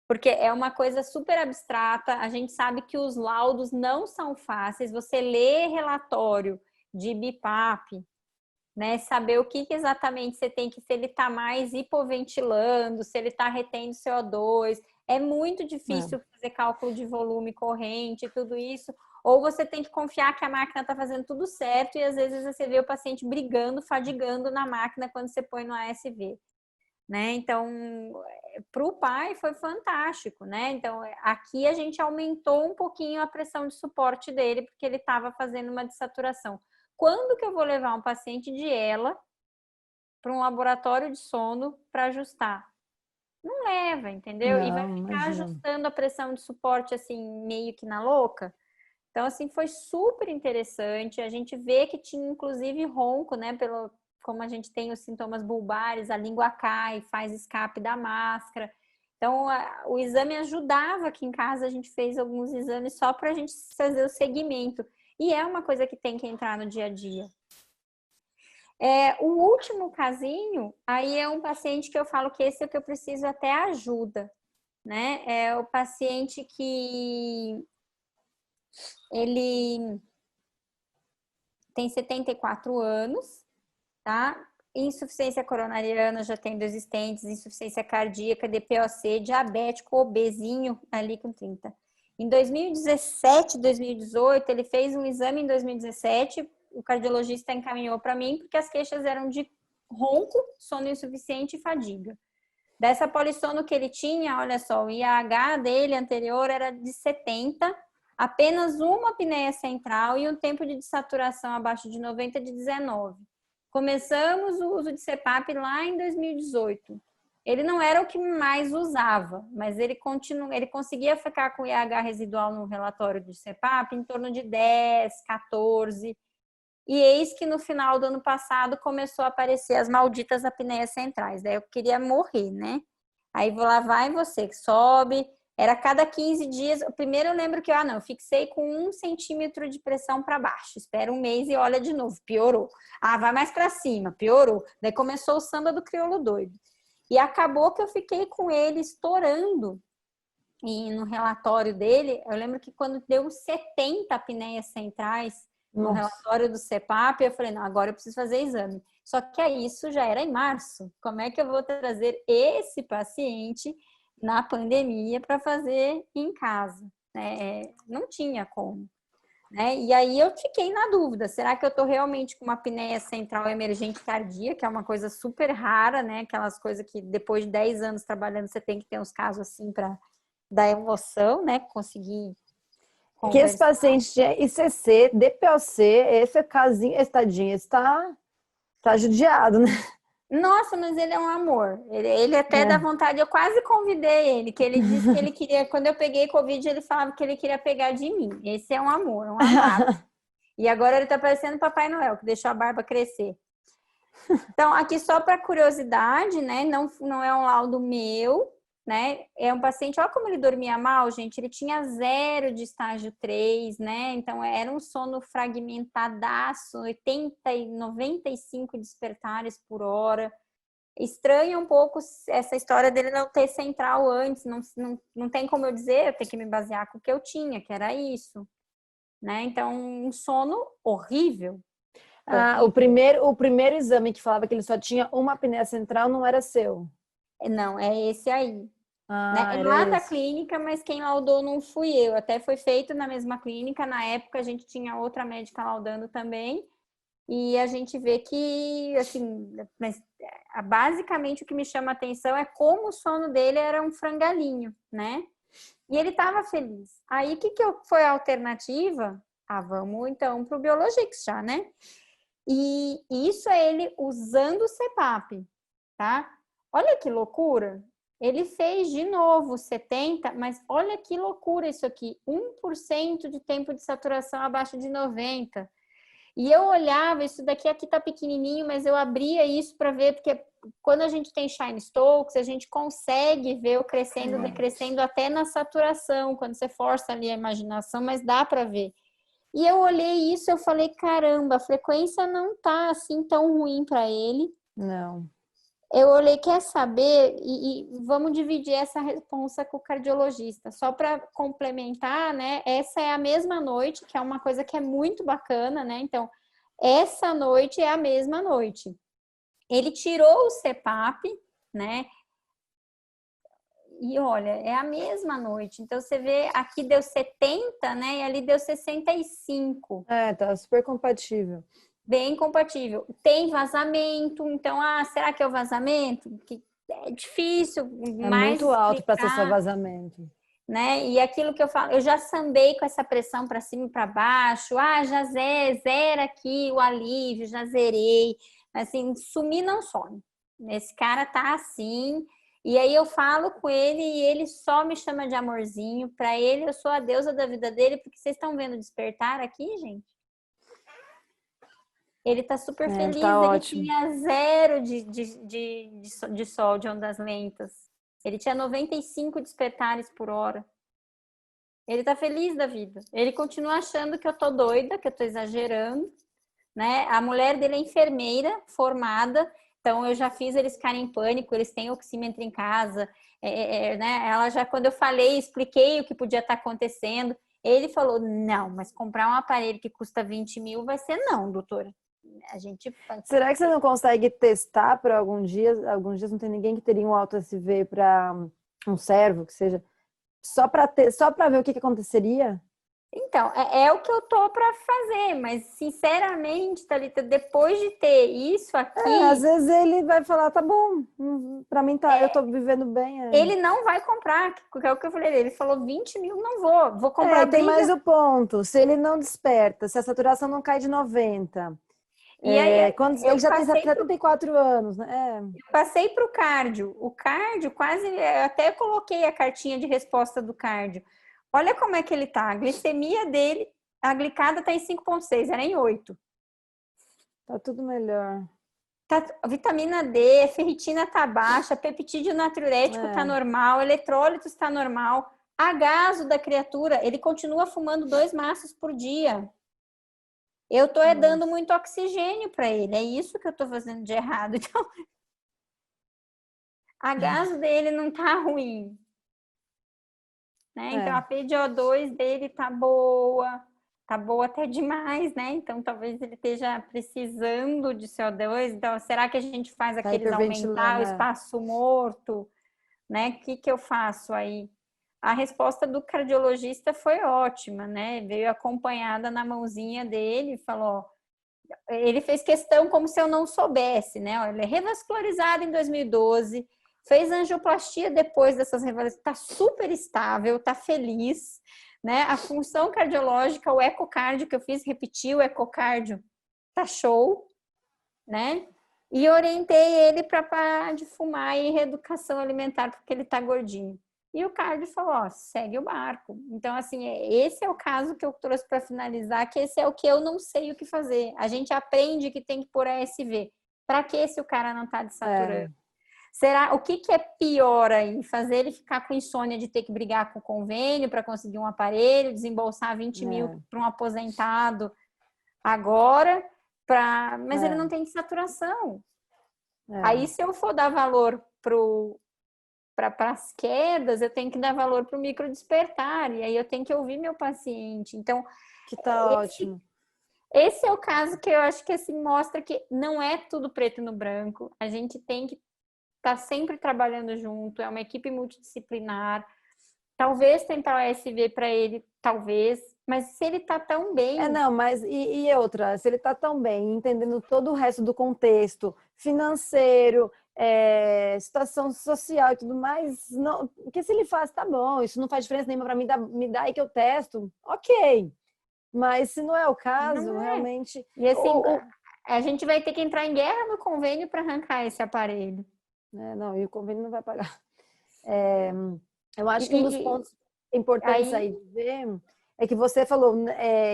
Porque é uma coisa super abstrata, a gente sabe que os laudos não são fáceis, você lê relatório de BIPAP, né, saber o que exatamente você tem que, se ele está mais hipoventilando, se ele está retendo CO2, é muito difícil fazer cálculo de volume corrente, tudo isso, ou você tem que confiar que a máquina está fazendo tudo certo e às vezes você vê o paciente brigando, fadigando na máquina quando você põe no ASV. Né? Então, para o pai foi fantástico, né? Então, aqui a gente aumentou um pouquinho a pressão de suporte dele, porque ele estava fazendo uma dessaturação. Quando que eu vou levar um paciente de ELA para um laboratório de sono para ajustar? Não leva, entendeu? Não, e vai ficar ajustando a pressão de suporte assim, meio que na louca. Então, assim, foi super interessante. A gente vê que tinha, inclusive, ronco, né? Como a gente tem os sintomas bulbares, a língua cai, faz escape da máscara. Então, o exame ajudava aqui em casa. A gente fez alguns exames só para a gente fazer o segmento. E é uma coisa que tem que entrar no dia a dia. O último casinho, aí é um paciente que eu falo que esse é o que eu preciso até ajuda, né? É o paciente que ele tem 74 anos, tá? Insuficiência coronariana, já tem 2 stents, insuficiência cardíaca, DPOC, diabético, obesinho, ali com 30. Em 2017, 2018, ele fez um exame em 2017, o cardiologista encaminhou para mim, porque as queixas eram de ronco, sono insuficiente e fadiga. Dessa polissono que ele tinha, olha só, o IAH dele anterior era de 70, apenas uma apneia central e um tempo de desaturação abaixo de 90 de 19. Começamos o uso de CPAP lá em 2018. Ele não era o que mais usava, mas ele conseguia ficar com o IAH residual no relatório de CPAP em torno de 10, 14. E eis que no final do ano passado começou a aparecer as malditas apneias centrais. Daí eu queria morrer, né? Aí vou lá, vai você, que sobe. Era a cada 15 dias. Primeiro eu lembro que eu fixei com 1 centímetro de pressão para baixo. Espera um mês e olha de novo. Piorou. Vai mais para cima. Piorou. Daí começou o samba do crioulo doido. E acabou que eu fiquei com ele estourando. E no relatório dele, eu lembro que quando deu 70 apneias centrais no relatório do CPAP, eu falei, não, agora eu preciso fazer exame. Só que isso já era em março. Como é que eu vou trazer esse paciente na pandemia para fazer em casa? Não tinha como. Né? E aí eu fiquei na dúvida, será que eu estou realmente com uma apneia central emergente cardíaca, que é uma coisa super rara, né? Aquelas coisas que depois de 10 anos trabalhando você tem que ter uns casos assim para dar emoção, né? Conseguir que esse paciente de ICC, DPOC, esse casinho, esse tadinho, está judiado, né? Nossa, mas ele é um amor. Ele até dá vontade. Eu quase convidei ele, que ele disse que ele queria. Quando eu peguei Covid, ele falava que ele queria pegar de mim. Esse é um amor, um amado. E agora ele tá parecendo Papai Noel, que deixou a barba crescer. Então, aqui só para curiosidade, né? Não é um laudo meu, né? É um paciente, olha como ele dormia mal, gente. Ele tinha 0 de estágio 3, né? Então, era um sono fragmentadaço, 80 e 95 despertares por hora. Estranha um pouco essa história dele não ter central antes. Não tem como eu dizer, eu tenho que me basear com o que eu tinha, que era isso. Né? Então, um sono horrível. O primeiro exame que falava que ele só tinha uma apneia central não era seu? Não, é esse aí. Né? É era lá esse. da clínica, mas quem laudou não fui eu. Até foi feito na mesma clínica. Na época, a gente tinha outra médica laudando também. E a gente vê que, assim, mas, basicamente o que me chama a atenção é como o sono dele era um frangalinho, né? E ele estava feliz. Aí, o que foi a alternativa? Vamos então para o Biologix já, né? E isso é ele usando o CPAP, tá? Olha que loucura. Ele fez de novo 70, mas olha que loucura isso aqui. 1% de tempo de saturação abaixo de 90. E eu olhava, isso daqui aqui tá pequenininho, mas eu abria isso para ver, porque quando a gente tem Shine Stokes, a gente consegue ver o crescendo, decrescendo até na saturação, quando você força ali a imaginação, mas dá para ver. E eu olhei isso, eu falei, caramba, a frequência não tá assim tão ruim para ele. Não. Eu olhei, quer saber? E vamos dividir essa responsa com o cardiologista. Só para complementar, né? Essa é a mesma noite, que é uma coisa que é muito bacana, né? Então, essa noite é a mesma noite. Ele tirou o CPAP, né? E olha, é a mesma noite. Então, você vê, aqui deu 70, né? E ali deu 65. Tá super compatível. Bem compatível. Tem vazamento, então, será que é o vazamento? Que é difícil, É mais muito alto para ser explicar, só vazamento. né? E aquilo que eu falo, eu já sambei com essa pressão para cima e para baixo. Já zera aqui o alívio, já zerei. Assim, sumir não some. Esse cara tá assim. E aí eu falo com ele e ele só me chama de amorzinho. Para ele, eu sou a deusa da vida dele, porque vocês estão vendo despertar aqui, gente? Ele tá super feliz, tá ele ótimo. tinha 0 de sol, de ondas lentas. Ele tinha 95 despertares por hora. Ele tá feliz da vida. Ele continua achando que eu tô doida, que eu tô exagerando, né? A mulher dele é enfermeira, formada, então eu já fiz eles ficarem em pânico, eles têm oxímetro em casa, né? Ela já, quando eu falei, expliquei o que podia estar acontecendo, ele falou, não, mas comprar um aparelho que custa 20 mil vai ser não, doutora. A gente... Será que você não consegue testar por alguns dias? Alguns dias não tem ninguém que teria um Auto SV para um servo, que seja, só para ver o que aconteceria? Então, é o que eu tô para fazer, mas sinceramente, Thalita, depois de ter isso aqui... às vezes ele vai falar, tá bom, para mim tá, eu tô vivendo bem. Ele não vai comprar, que é o que eu falei, ele falou 20 mil, não vou comprar tem briga. mais o ponto, se ele não desperta, se a saturação não cai de 90, E aí, quando ele já tem 74 anos, né? Eu passei para o cardio. O cardio, quase, eu até coloquei a cartinha de resposta do cardio. Olha como é que ele tá. A glicemia dele, a glicada tá em 5,6, era em 8. Tá tudo melhor. A vitamina D, ferritina tá baixa, peptídeo natriurético tá normal, eletrólitos tá normal. A gaso da criatura, ele continua fumando 2 maços por dia. Eu tô dando muito oxigênio para ele. É isso que eu tô fazendo de errado. Então, a gaso dele não tá ruim, né? Então a PDO2 dele tá boa até demais, né? Então talvez ele esteja precisando de CO2. Então será que a gente faz aqueles aumentar o espaço morto, né? O que eu faço aí? A resposta do cardiologista foi ótima, né? Veio acompanhada na mãozinha dele, falou, ele fez questão como se eu não soubesse, né? Ele é revascularizado em 2012, fez angioplastia depois dessas revascularizações, tá super estável, tá feliz, né? A função cardiológica, o ecocardio que eu fiz, repetiu o ecocardio, tá show, né? E orientei ele para parar de fumar e reeducação alimentar, porque ele tá gordinho. E o cardio falou, ó, segue o barco. Então, assim, esse é o caso que eu trouxe para finalizar, que esse é o que eu não sei o que fazer. A gente aprende que tem que pôr ASV. Para que se o cara não tá desaturando? Será, o que é pior aí? Fazer ele ficar com insônia de ter que brigar com o convênio para conseguir um aparelho, desembolsar 20 mil para um aposentado agora, mas ele não tem desaturação. Aí, se eu for dar valor para as quedas, eu tenho que dar valor para o micro despertar, e aí eu tenho que ouvir meu paciente. Então, que tá ótimo. Esse é o caso que eu acho que assim mostra que não é tudo preto no branco. A gente tem que estar sempre trabalhando junto, é uma equipe multidisciplinar. Talvez tentar o ASV para ele, talvez, mas se ele tá tão bem... não, mas e outra, se ele tá tão bem, entendendo todo o resto do contexto financeiro, situação social e tudo mais, não, porque se ele faz, tá bom, isso não faz diferença nenhuma para mim, me dá aí que eu testo, ok. Mas se não é o caso, realmente... E assim, a gente vai ter que entrar em guerra no convênio para arrancar esse aparelho. Não, e o convênio não vai pagar. Eu acho que um dos pontos importantes aí de ver é que você falou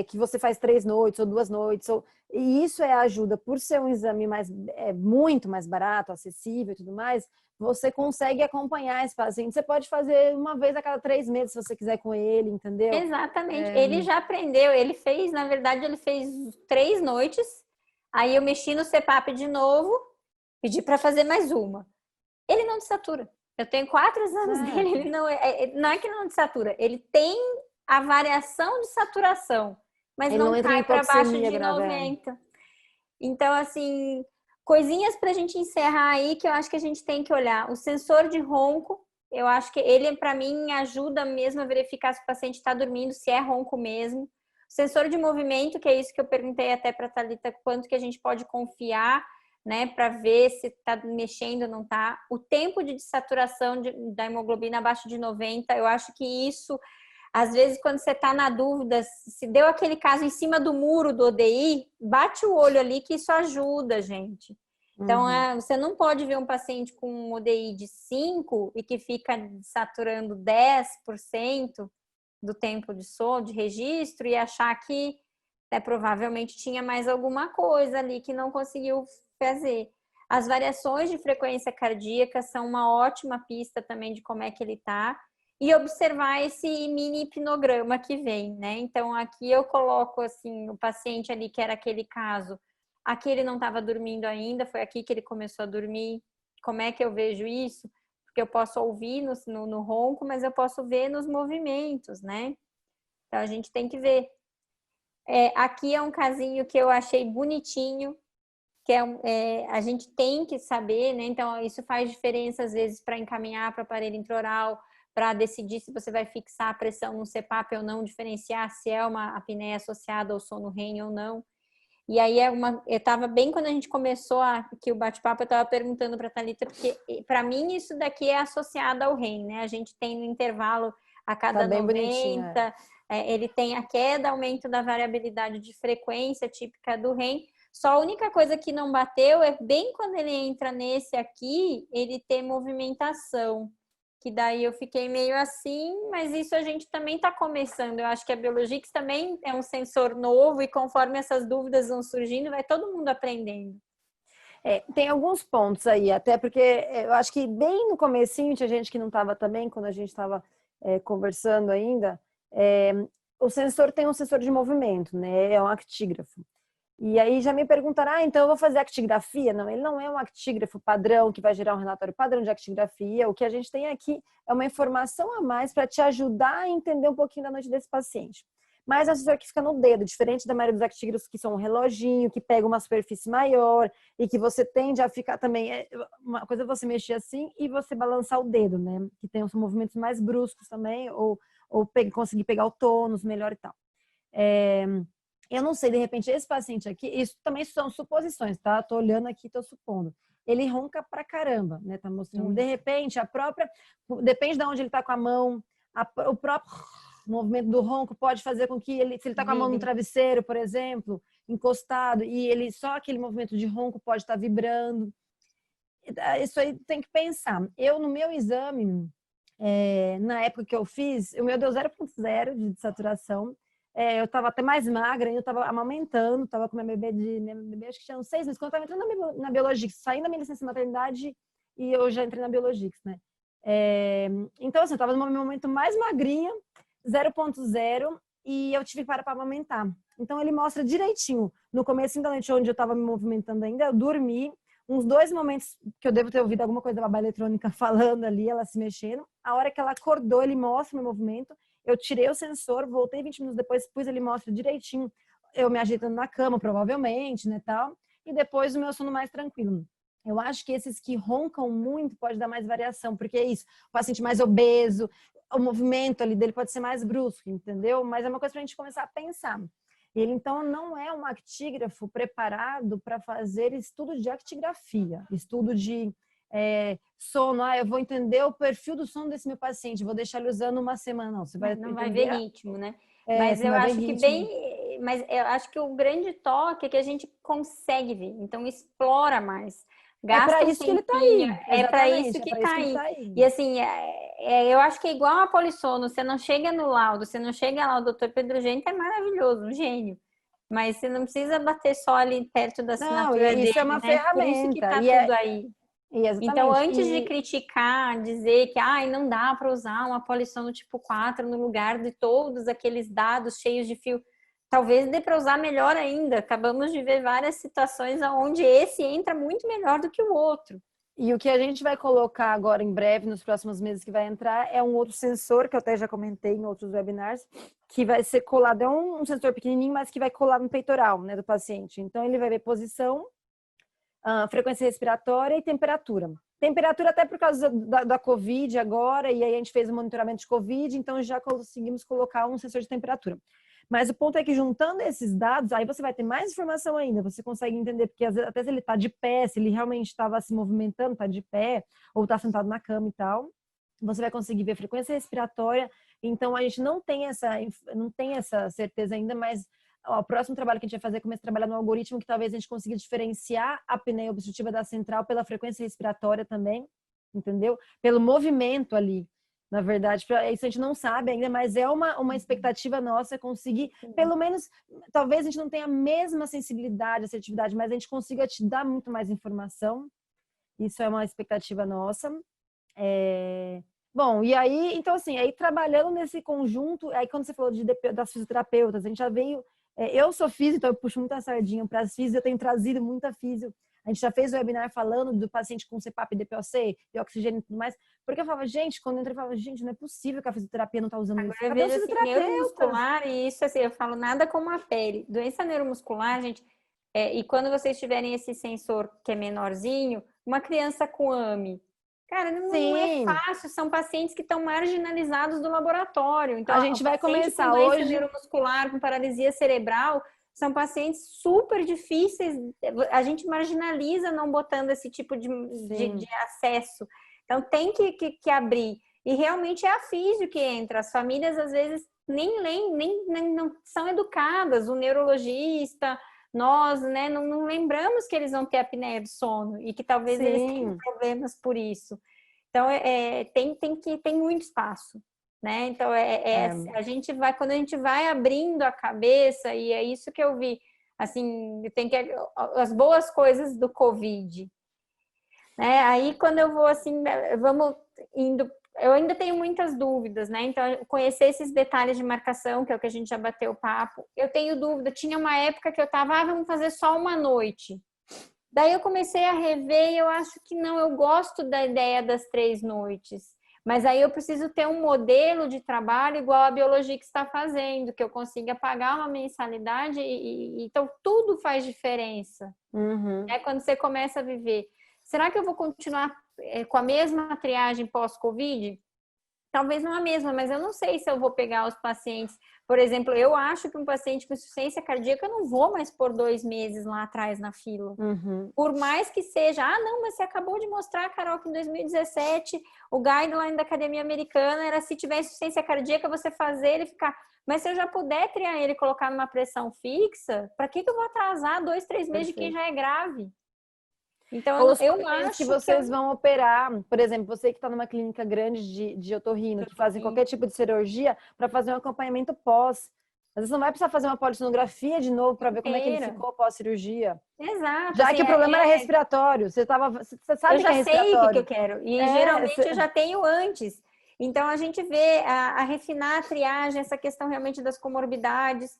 que você faz 3 noites ou 2 noites, e isso é ajuda. Por ser um exame muito mais barato, acessível e tudo mais, você consegue acompanhar esse paciente. Você pode fazer uma vez a cada 3 meses, se você quiser, com ele, entendeu? Exatamente. Ele já aprendeu, na verdade, ele fez 3 noites, aí eu mexi no CPAP de novo, pedi para fazer mais uma. Ele não desatura. Eu tenho 4 exames dele, ele não é que não desatura, ele tem a variação de saturação, mas ele não cai para baixo de 90. Então, assim, coisinhas para a gente encerrar aí que eu acho que a gente tem que olhar. O sensor de ronco, eu acho que ele, para mim, ajuda mesmo a verificar se o paciente está dormindo, se é ronco mesmo. O sensor de movimento, que é isso que eu perguntei até para a Thalita, quanto que a gente pode confiar, né, para ver se está mexendo ou não está. O tempo de desaturação da hemoglobina abaixo de 90, eu acho que isso, às vezes, quando você está na dúvida, se deu aquele caso em cima do muro do ODI, bate o olho ali que isso ajuda, gente. Então, você não pode ver um paciente com um ODI de 5 e que fica saturando 10% do tempo de sono, de registro, e achar que provavelmente tinha mais alguma coisa ali que não conseguiu fazer. As variações de frequência cardíaca são uma ótima pista também de como é que ele está. E observar esse mini hipnograma que vem, né? Então, aqui eu coloco, assim, o paciente ali, que era aquele caso. Aqui ele não estava dormindo ainda, foi aqui que ele começou a dormir. Como é que eu vejo isso? Porque eu posso ouvir no ronco, mas eu posso ver nos movimentos, né? Então, a gente tem que ver. Aqui é um casinho que eu achei bonitinho, que a gente tem que saber, né? Então, isso faz diferença, às vezes, para encaminhar para o aparelho intraoral, para decidir se você vai fixar a pressão no CPAP ou não, diferenciar se é uma apneia associada ao sono REM ou não. E aí eu estava bem quando a gente começou aqui o bate-papo, eu estava perguntando para a Thalita, porque para mim isso daqui é associado ao REM, né? A gente tem no intervalo a cada Tá bem 90, ele tem a queda, aumento da variabilidade de frequência típica do REM. Só a única coisa que não bateu é bem quando ele entra nesse aqui, ele tem movimentação. Que daí eu fiquei meio assim, mas isso a gente também está começando. Eu acho que a Biologix também é um sensor novo e conforme essas dúvidas vão surgindo, vai todo mundo aprendendo. Tem alguns pontos aí, até porque eu acho que bem no comecinho tinha gente que não estava também, quando a gente estava conversando ainda, o sensor tem um sensor de movimento, né? É um actígrafo. E aí já me perguntaram, então eu vou fazer actigrafia? Não, ele não é um actígrafo padrão que vai gerar um relatório padrão de actigrafia. O que a gente tem aqui é uma informação a mais para te ajudar a entender um pouquinho da noite desse paciente. Mas é um sensor que fica no dedo, diferente da maioria dos actígrafos que são um reloginho, que pega uma superfície maior e que você tende a ficar também... Uma coisa é você mexer assim e você balançar o dedo, né? Que tem uns movimentos mais bruscos também, ou conseguir pegar o tônus melhor e tal. Eu não sei, de repente, esse paciente aqui, isso também são suposições, tá? Tô olhando aqui, tô supondo. Ele ronca pra caramba, né? Tá mostrando. De repente, depende de onde ele tá com a mão, o próprio movimento do ronco pode fazer com que se ele tá com a mão no travesseiro, por exemplo, encostado, e só aquele movimento de ronco pode estar vibrando. Isso aí tem que pensar. No meu exame, na época que eu fiz, o meu deu 0,0 de saturação. Eu estava até mais magra, eu estava amamentando, estava com minha bebê acho que tinha uns 6 meses, quando eu estava entrando na Biologix, saindo da minha licença de maternidade e eu já entrei na Biologix, né? Então, assim, eu estava no meu momento mais magrinha, 0,0, e eu tive que parar para amamentar. Então, ele mostra direitinho, no começo da noite, onde eu estava me movimentando ainda, eu dormi, uns 2 momentos que eu devo ter ouvido alguma coisa da babá eletrônica falando ali, ela se mexendo. A hora que ela acordou, ele mostra o meu movimento. Eu tirei o sensor, voltei 20 minutos depois, pus ele mostra direitinho, eu me ajeitando na cama, provavelmente, né, tal. E depois o meu sono mais tranquilo. Eu acho que esses que roncam muito pode dar mais variação, porque é isso, o paciente mais obeso, o movimento ali dele pode ser mais brusco, entendeu? Mas é uma coisa pra gente começar a pensar. Ele, então, não é um actígrafo preparado para fazer estudo de actigrafia, estudo de sono. Eu vou entender o perfil do sono desse meu paciente, vou deixar ele usando uma semana. Não, você vai não vai ver ritmo, né? Mas eu acho que mas eu acho que o grande toque é que a gente consegue ver, então explora mais. Gasta para isso que ele está aí. É para isso que está aí. E assim, eu acho que é igual a polissono, você não chega no laudo, você não chega lá, o doutor Pedro Gente é maravilhoso, um gênio. Mas você não precisa bater só ali perto da assinatura dele, isso é uma ferramenta. Por isso que está tudo aí. Então, antes de criticar, dizer que não dá para usar uma polissono tipo 4 no lugar de todos aqueles dados cheios de fio, talvez dê para usar melhor ainda. Acabamos de ver várias situações onde esse entra muito melhor do que o outro. E o que a gente vai colocar agora em breve, nos próximos meses que vai entrar, é um outro sensor, que eu até já comentei em outros webinars, que vai ser colado, é um sensor pequenininho, mas que vai colar no peitoral, né, do paciente. Então, ele vai ver posição, frequência respiratória e temperatura. Temperatura até por causa da Covid agora, e aí a gente fez o monitoramento de Covid, então já conseguimos colocar um sensor de temperatura. Mas o ponto é que juntando esses dados, aí você vai ter mais informação ainda, você consegue entender, porque às vezes, até se ele está de pé, se ele realmente estava se movimentando, está de pé, ou está sentado na cama e tal, você vai conseguir ver frequência respiratória. Então a gente não tem essa certeza ainda, mas ó, o próximo trabalho que a gente vai fazer é começar a trabalhar no algoritmo que talvez a gente consiga diferenciar a apneia obstrutiva da central pela frequência respiratória também, entendeu? Pelo movimento ali. Na verdade, isso a gente não sabe ainda, mas é uma expectativa nossa conseguir, pelo menos, talvez a gente não tenha a mesma sensibilidade, assertividade, mas a gente consiga te dar muito mais informação. Isso é uma expectativa nossa. Bom, e aí, então assim, aí trabalhando nesse conjunto, aí quando você falou das fisioterapeutas, a gente já veio, eu sou físio, então eu puxo muita sardinha para as físio, eu tenho trazido muita físio. A gente já fez o webinar falando do paciente com CPAP, DPOC, de oxigênio e tudo mais, porque eu falava, gente, quando eu entrei, eu falava, gente, não é possível que a fisioterapia não está usando Agora isso. eu vejo assim, neuromuscular, e isso assim, eu falo nada como a pele. Doença neuromuscular, gente, e quando vocês tiverem esse sensor que é menorzinho, uma criança com AME, cara, não é fácil, são pacientes que estão marginalizados do laboratório. Então, a gente vai começar com doença hoje neuromuscular, com paralisia cerebral, são pacientes super difíceis, a gente marginaliza não botando esse tipo de acesso. Então, tem que abrir. E realmente é a físio que entra. As famílias, às vezes, nem não são educadas. O neurologista, nós, né, não lembramos que eles vão ter apneia do sono e que talvez eles tenham problemas por isso. Então, tem muito espaço, né? Então, a gente vai, quando a gente vai abrindo a cabeça, e é isso que eu vi, assim, as boas coisas do Covid, né? Aí, quando eu vou, assim, vamos indo, eu ainda tenho muitas dúvidas, né? Então, conhecer esses detalhes de marcação, que é o que a gente já bateu o papo, eu tenho dúvida. Tinha uma época que eu tava, vamos fazer só uma noite. Daí eu comecei a rever e eu acho que não, eu gosto da ideia das 3 noites. Mas aí eu preciso ter um modelo de trabalho igual a biologia que está fazendo, que eu consiga pagar uma mensalidade então tudo faz diferença. É quando você começa a viver. Será que eu vou continuar com a mesma triagem pós-Covid? Talvez não a mesma, mas eu não sei se eu vou pegar os pacientes. Por exemplo, eu acho que um paciente com insuficiência cardíaca, eu não vou mais por 2 meses lá atrás na fila. Por mais que seja, não, mas você acabou de mostrar, Carol, que em 2017 o guideline da Academia Americana era se tiver insuficiência cardíaca, você fazer ele ficar. Mas se eu já puder triar ele e colocar numa pressão fixa, para que eu vou atrasar 2, 3 meses de quem já é grave? Então, eu acho que vocês vão operar, por exemplo, você que está numa clínica grande de otorrino, que fazem qualquer tipo de cirurgia, para fazer um acompanhamento pós. Às vezes não vai precisar fazer uma polissonografia de novo para ver como é que ele ficou pós-cirurgia. Exato. Já que o problema era respiratório. Você sabe que é respiratório. Eu já sei o que eu quero. E geralmente eu já tenho antes. Então, a gente vê a refinar a triagem, essa questão realmente das comorbidades.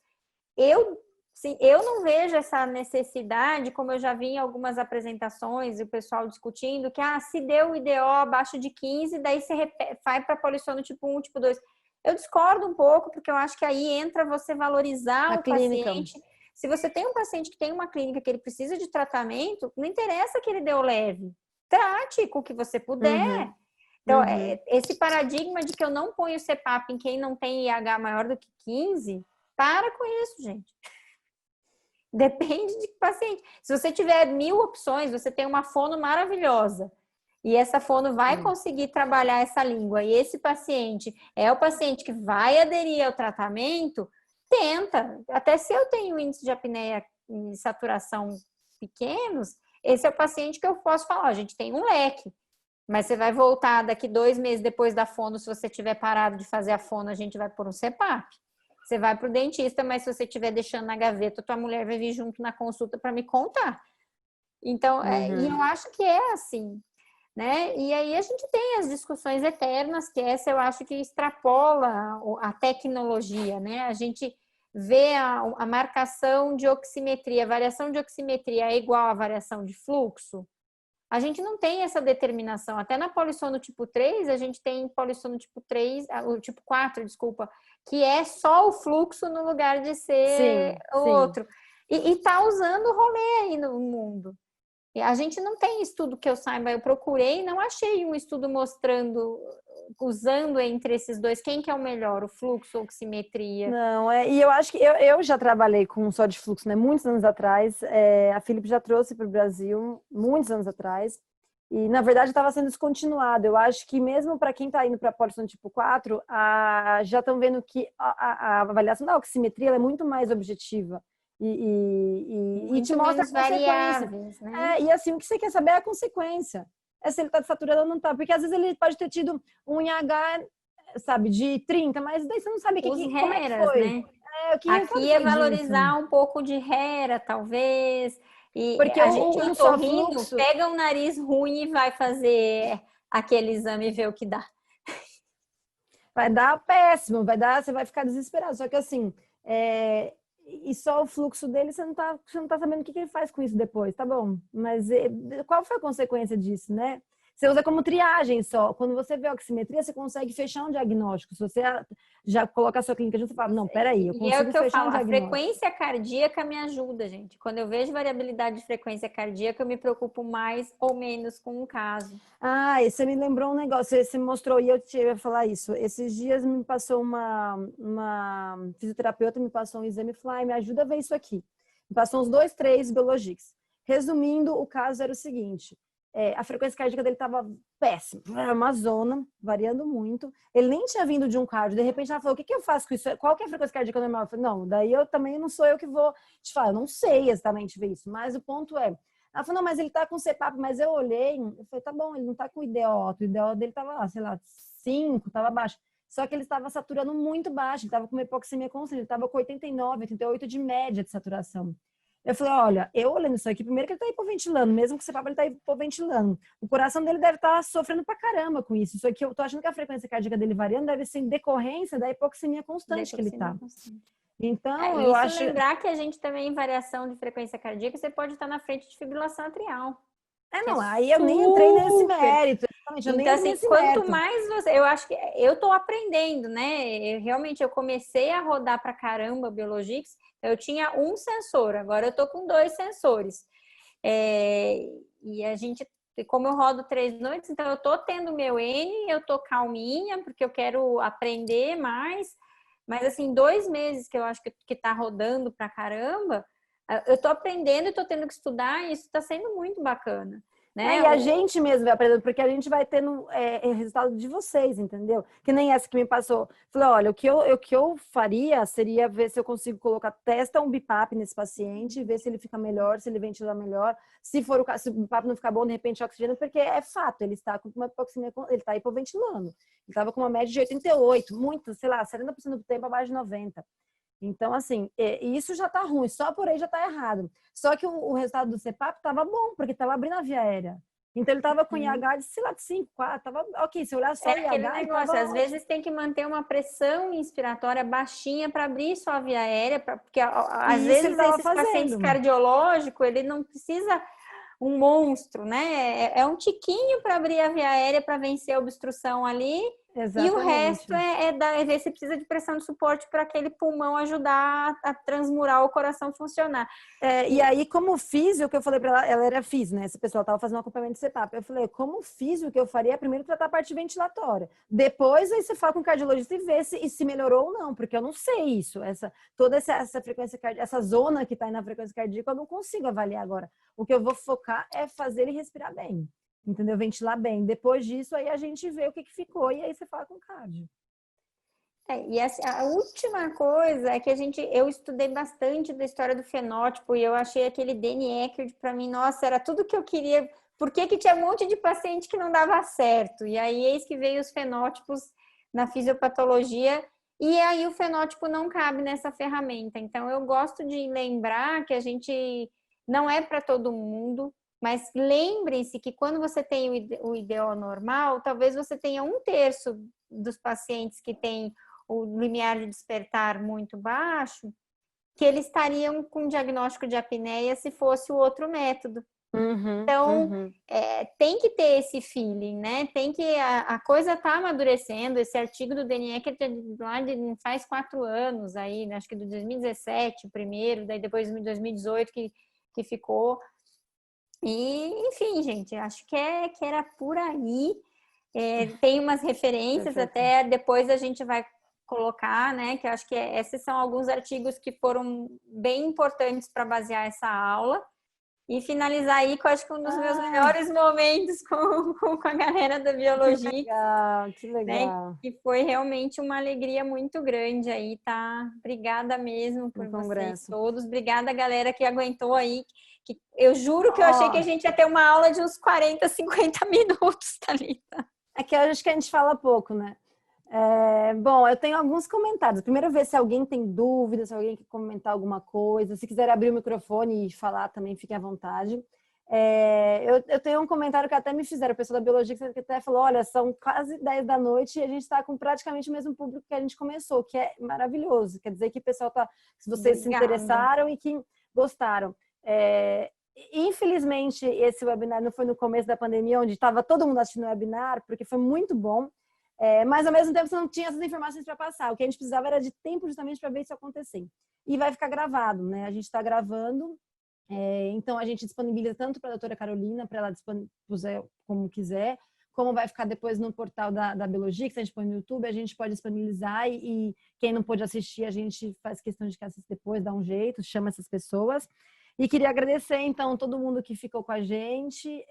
Sim, eu não vejo essa necessidade, como eu já vi em algumas apresentações e o pessoal discutindo, que se deu o IDO abaixo de 15, daí você vai para polissono tipo 1, tipo 2. Eu discordo um pouco, porque eu acho que aí entra você valorizar o paciente. Se você tem um paciente que tem uma clínica que ele precisa de tratamento, não interessa que ele dê o leve. Trate com o que você puder. Então, esse paradigma de que eu não ponho CPAP em quem não tem IH maior do que 15, para com isso, gente. Depende de paciente. Se você tiver 1000 opções, você tem uma fono maravilhosa. E essa fono vai conseguir trabalhar essa língua. E esse paciente é o paciente que vai aderir ao tratamento, tenta. Até se eu tenho índice de apneia e saturação pequenos, esse é o paciente que eu posso falar, a gente tem um leque. Mas você vai voltar daqui 2 meses depois da fono, se você tiver parado de fazer a fono, a gente vai por um CPAP. Você vai para o dentista, mas se você estiver deixando na gaveta, tua mulher vai vir junto na consulta para me contar. Então, e eu acho que é assim, né? E aí a gente tem as discussões eternas, que essa eu acho que extrapola a tecnologia, né? A gente vê a marcação de oximetria, a variação de oximetria é igual à variação de fluxo. A gente não tem essa determinação. Até na polissono tipo 3, a gente tem polissono tipo 3, o tipo 4, desculpa, que é só o fluxo no lugar de ser o outro. E tá usando o rolê aí no mundo. E a gente não tem estudo que eu saiba. Eu procurei e não achei um estudo mostrando, usando entre esses dois, quem que é o melhor, o fluxo ou oximetria. Não, e eu acho que eu já trabalhei com só de fluxo, né? Muitos anos atrás. A Philips já trouxe para o Brasil, muitos anos atrás. E, na verdade, estava sendo descontinuado. Eu acho que mesmo para quem está indo para Parkinson tipo 4, já estão vendo que a avaliação da oximetria ela é muito mais objetiva. E te Muito mostra a menos consequência. variáveis, né? E assim, o que você quer saber é a consequência. É se ele está saturado ou não está. Porque às vezes ele pode ter tido um IH, sabe, de 30, mas daí você não sabe Os como é que HERAs, foi. né? Que resultado Aqui é foi disso? valorizar um pouco de HERA, talvez. E Porque a gente o só otorrino fluxo pega um nariz ruim e vai fazer aquele exame e ver o que dá. vai dar péssimo, você vai ficar desesperado. Só que assim, e só o fluxo dele, você não tá sabendo o que ele faz com isso depois, tá bom? Mas qual foi a consequência disso, né? Você usa como triagem só. Quando você vê a oximetria, você consegue fechar um diagnóstico. Se você já coloca a sua clínica junto, você fala, não, peraí, eu E é o consigo que eu fechar falo, um a diagnóstico. frequência cardíaca me ajuda, gente. Quando eu vejo variabilidade de frequência cardíaca, eu me preocupo mais ou menos com um caso. Ah, e você me lembrou um negócio, você me mostrou, e eu ia falar isso. Esses dias me passou uma fisioterapeuta, me passou um exame e falou, me ajuda a ver isso aqui. Me passou uns 2, 3 biologics. Resumindo, o caso era o seguinte, a frequência cardíaca dele estava péssima, era uma zona, variando muito. Ele nem tinha vindo de um cardio, de repente ela falou, o que eu faço com isso? Qual que é a frequência cardíaca normal? Eu falei, não, daí eu também não sou eu que vou te falar, eu não sei exatamente ver isso, mas o ponto é, ela falou, não, mas ele tá com CPAP, mas eu olhei, eu falei, tá bom, ele não tá com IDO alto, o IDO dele tava lá, sei lá, 5, tava baixo. Só que ele estava saturando muito baixo, ele estava com uma hipoxemia constante, ele estava com 89, 88 de média de saturação. Eu falei, olha, eu olhando isso aqui, primeiro que ele tá hipoventilando, mesmo que o CPAP ele tá hipoventilando. O coração dele deve estar sofrendo pra caramba com isso. Isso aqui, eu tô achando que a frequência cardíaca dele variando deve ser em decorrência da hipoxemia constante que ele tá. Então, eu Isso acho... lembrar que a gente também, em variação de frequência cardíaca, você pode estar na frente de fibrilação atrial. Não, É aí eu nem entrei nesse super. mérito, exatamente, eu nem Então, entrei assim, nesse quanto mérito. mais você. Eu acho que eu estou aprendendo, né? Realmente, eu comecei a rodar pra caramba Biologics, eu tinha um sensor, agora eu estou com 2 sensores. E a gente, como eu rodo 3 noites, então eu estou tendo meu N, eu estou calminha, porque eu quero aprender mais. Mas, assim, 2 meses que eu acho que tá rodando pra caramba, eu tô aprendendo e tô tendo que estudar, e isso tá sendo muito bacana. Né? E a gente mesmo vai aprendendo, porque a gente vai tendo resultado de vocês, entendeu? Que nem essa que me passou. Falei, olha, o que eu faria seria ver se eu consigo colocar, testa um BiPAP nesse paciente, ver se ele fica melhor, se ele ventila melhor. Se for o caso, se o BiPAP não ficar bom, de repente oxigênio, porque é fato, ele está com uma hipoxemia, ele está hipoventilando. Ele estava com uma média de 88, muito, sei lá, 70% do tempo abaixo de 90. Então, assim, isso já tá ruim, só por aí já tá errado. Só que o resultado do CPAP tava bom, porque tava abrindo a via aérea. Então, ele tava com IH de, sei lá, de 5, 4, tava ok. Se olhar só o aquele IH, ele negócio, tava às ótimo. vezes tem que manter uma pressão inspiratória baixinha para abrir sua via aérea, porque às E isso ele vezes tava esses pacientes fazendo. cardiológicos, ele não precisa um monstro, né? É um tiquinho para abrir a via aérea para vencer a obstrução ali. E o resto Exatamente. é ver se precisa de pressão de suporte para aquele pulmão ajudar a transmurar o coração funcionar. E aí, como físio, o que eu falei pra ela era físio, né? Esse pessoal tava fazendo um acompanhamento de CPAP. Eu falei, como físio, o que eu faria é primeiro tratar a parte ventilatória. Depois, aí você fala com o cardiologista e vê se melhorou ou não, porque eu não sei isso. Toda essa frequência cardíaca, essa zona que tá aí na frequência cardíaca, eu não consigo avaliar agora. O que eu vou focar é fazer ele respirar bem, entendeu? Ventilar bem. Depois disso, aí a gente vê o que ficou e aí você fala com o cardio. E a última coisa é que eu estudei bastante da história do fenótipo e eu achei aquele Danny Eckert para mim, nossa, era tudo que eu queria. Por que tinha um monte de paciente que não dava certo? E aí eis que veio os fenótipos na fisiopatologia e aí o fenótipo não cabe nessa ferramenta. Então eu gosto de lembrar que a gente não é para todo mundo, mas lembrem-se que quando você tem o IDO normal, talvez você tenha 1/3 dos pacientes que têm o limiar de despertar muito baixo, que eles estariam com diagnóstico de apneia se fosse o outro método. Então, tem que ter esse feeling, né? Tem que a coisa tá amadurecendo. Esse artigo do DNE que é lá de faz 4 anos aí, né? Acho que do 2017 o primeiro, daí depois de 2018 que ficou. E, enfim, gente, acho que era por aí. Tem umas referências, Perfeito. até depois a gente vai colocar, né? Que eu acho que esses são alguns artigos que foram bem importantes para basear essa aula. E finalizar aí, que eu acho que um dos meus melhores momentos com a galera da Biologia. Que né? legal. E foi realmente uma alegria muito grande aí, tá? Obrigada mesmo por vocês todos. Obrigada, galera, que aguentou aí. Que eu juro que eu achei que a gente ia ter uma aula de uns 40, 50 minutos, Thalita. É que eu acho que a gente fala pouco, né? Bom, eu tenho alguns comentários. Primeiro, ver se alguém tem dúvidas, se alguém quer comentar alguma coisa. Se quiser abrir o microfone e falar também, fiquem à vontade. Eu tenho um comentário que até me fizeram, o pessoal da Biologia, que até falou, olha, são quase 10 da noite e a gente está com praticamente o mesmo público que a gente começou, que é maravilhoso. Quer dizer que o pessoal tá, se vocês se interessaram e que gostaram. Infelizmente, esse webinar não foi no começo da pandemia, onde estava todo mundo assistindo o webinar, porque foi muito bom. Mas, ao mesmo tempo, você não tinha essas informações para passar. O que a gente precisava era de tempo justamente para ver isso acontecer. E vai ficar gravado, né? A gente está gravando. Então, a gente disponibiliza tanto para a doutora Carolina, para ela disponibilizar como quiser, como vai ficar depois no portal da Biologia, que se a gente põe no YouTube, a gente pode disponibilizar e quem não pôde assistir, a gente faz questão de que assista depois, dá um jeito, chama essas pessoas. E queria agradecer, então, todo mundo que ficou com a gente.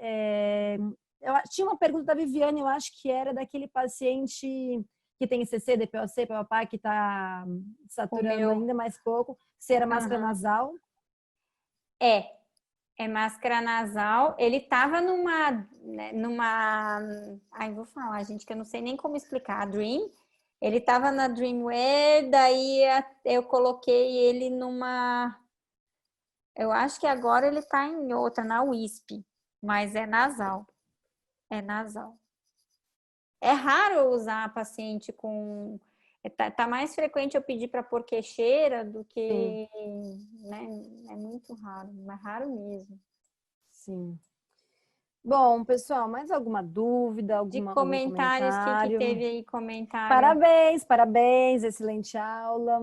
Tinha uma pergunta da Viviane, eu acho que era daquele paciente que tem CC, DPOC, papapá, que está saturando ainda mais pouco, se era máscara nasal. É máscara nasal. Ele estava numa... Ai, vou falar, gente, que eu não sei nem como explicar. Dream. Ele estava na Dreamwear, daí eu coloquei ele numa... Eu acho que agora ele está em outra, na USP, mas é nasal. É nasal. É raro usar paciente com... Tá mais frequente eu pedir para pôr queixeira do que... Né? É muito raro, mas raro mesmo. Sim. Bom, pessoal, mais alguma dúvida? De comentários, o que teve aí comentário? Parabéns, excelente aula.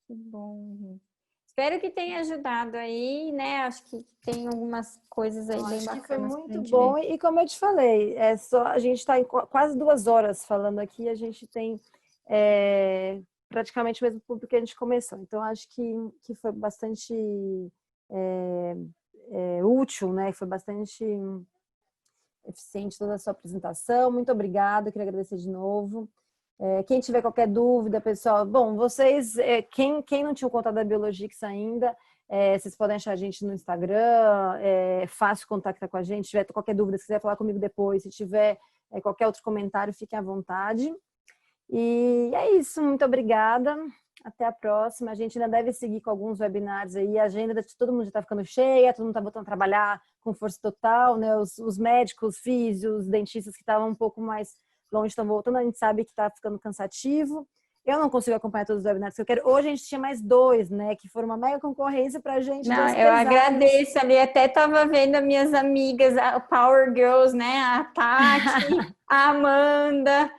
Que bom. Espero que tenha ajudado aí, né? Acho que tem algumas coisas aí bem bacanas. Foi muito bom e como eu te falei, a gente está em quase 2 horas falando aqui, a gente tem praticamente o mesmo público que a gente começou. Então, acho que foi bastante útil, né? Foi bastante eficiente toda a sua apresentação. Muito obrigada, queria agradecer de novo. Quem tiver qualquer dúvida, pessoal, bom, vocês, quem não tinha o contato da Biologix ainda, vocês podem achar a gente no Instagram, é fácil contactar com a gente, se tiver qualquer dúvida, se quiser falar comigo depois, se tiver qualquer outro comentário, fiquem à vontade. E é isso, muito obrigada, até a próxima. A gente ainda deve seguir com alguns webinars aí, a agenda de todo mundo já está ficando cheia, todo mundo está voltando a trabalhar com força total, né? Os médicos, físios, dentistas que estavam um pouco mais longe estão voltando, a gente sabe que está ficando cansativo. Eu não consigo acompanhar todos os webinars que eu quero. Hoje a gente tinha mais 2, né? Que foram uma mega concorrência para a gente. Não, eu agradeço ali. Até estava vendo as minhas amigas, a Power Girls, né? A Tati, a Amanda,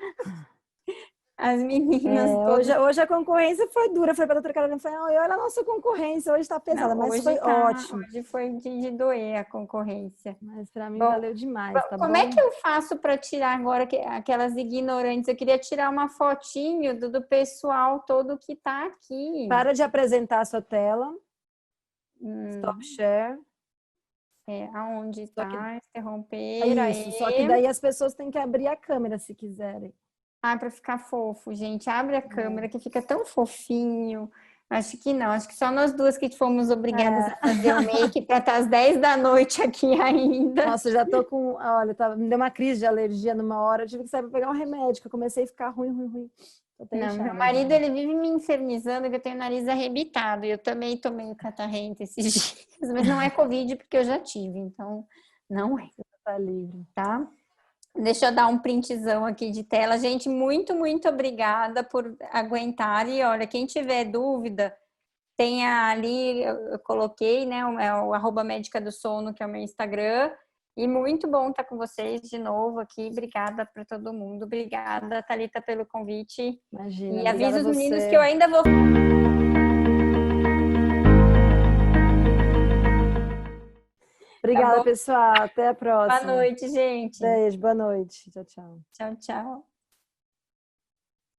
as meninas todas. Hoje a concorrência foi dura. Foi para a doutora Carolina, falei, olha a nossa concorrência, hoje está pesada, não, mas foi ótimo. Hoje foi de doer a concorrência. Mas para mim valeu demais, tá bom? Como é que eu faço para tirar agora aquelas ignorantes? Eu queria tirar uma fotinho do pessoal todo que está aqui. Para de apresentar a sua tela. Stop share. Aonde está? Interromper. Isso, só que daí as pessoas têm que abrir a câmera se quiserem. Para ficar fofo, gente. Abre a câmera que fica tão fofinho. Acho que não. Acho que só nós duas que fomos obrigadas a fazer o make para estar às 10 da noite aqui ainda. Nossa, eu já tô com... Olha, me deu uma crise de alergia numa hora. Eu tive que sair para pegar um remédio, que eu comecei a ficar ruim. Não, meu marido, ele vive me infernizando que eu tenho o nariz arrebitado. E eu também tomei o catarrento esses dias. Mas não é Covid, porque eu já tive. Então, não é. Tá livre. Tá? Deixa eu dar um printzão aqui de tela. Gente, muito, muito obrigada por aguentar. E olha, quem tiver dúvida, tem ali, eu coloquei, né? O @médica do sono, que é o meu Instagram. E muito bom estar com vocês de novo aqui. Obrigada para todo mundo. Obrigada, Thalita, pelo convite. Imagina. E avisa os meninos que eu ainda vou... Obrigada, pessoal. Até a próxima. Boa noite, gente. Beijo, boa noite. Tchau, tchau. Tchau, tchau.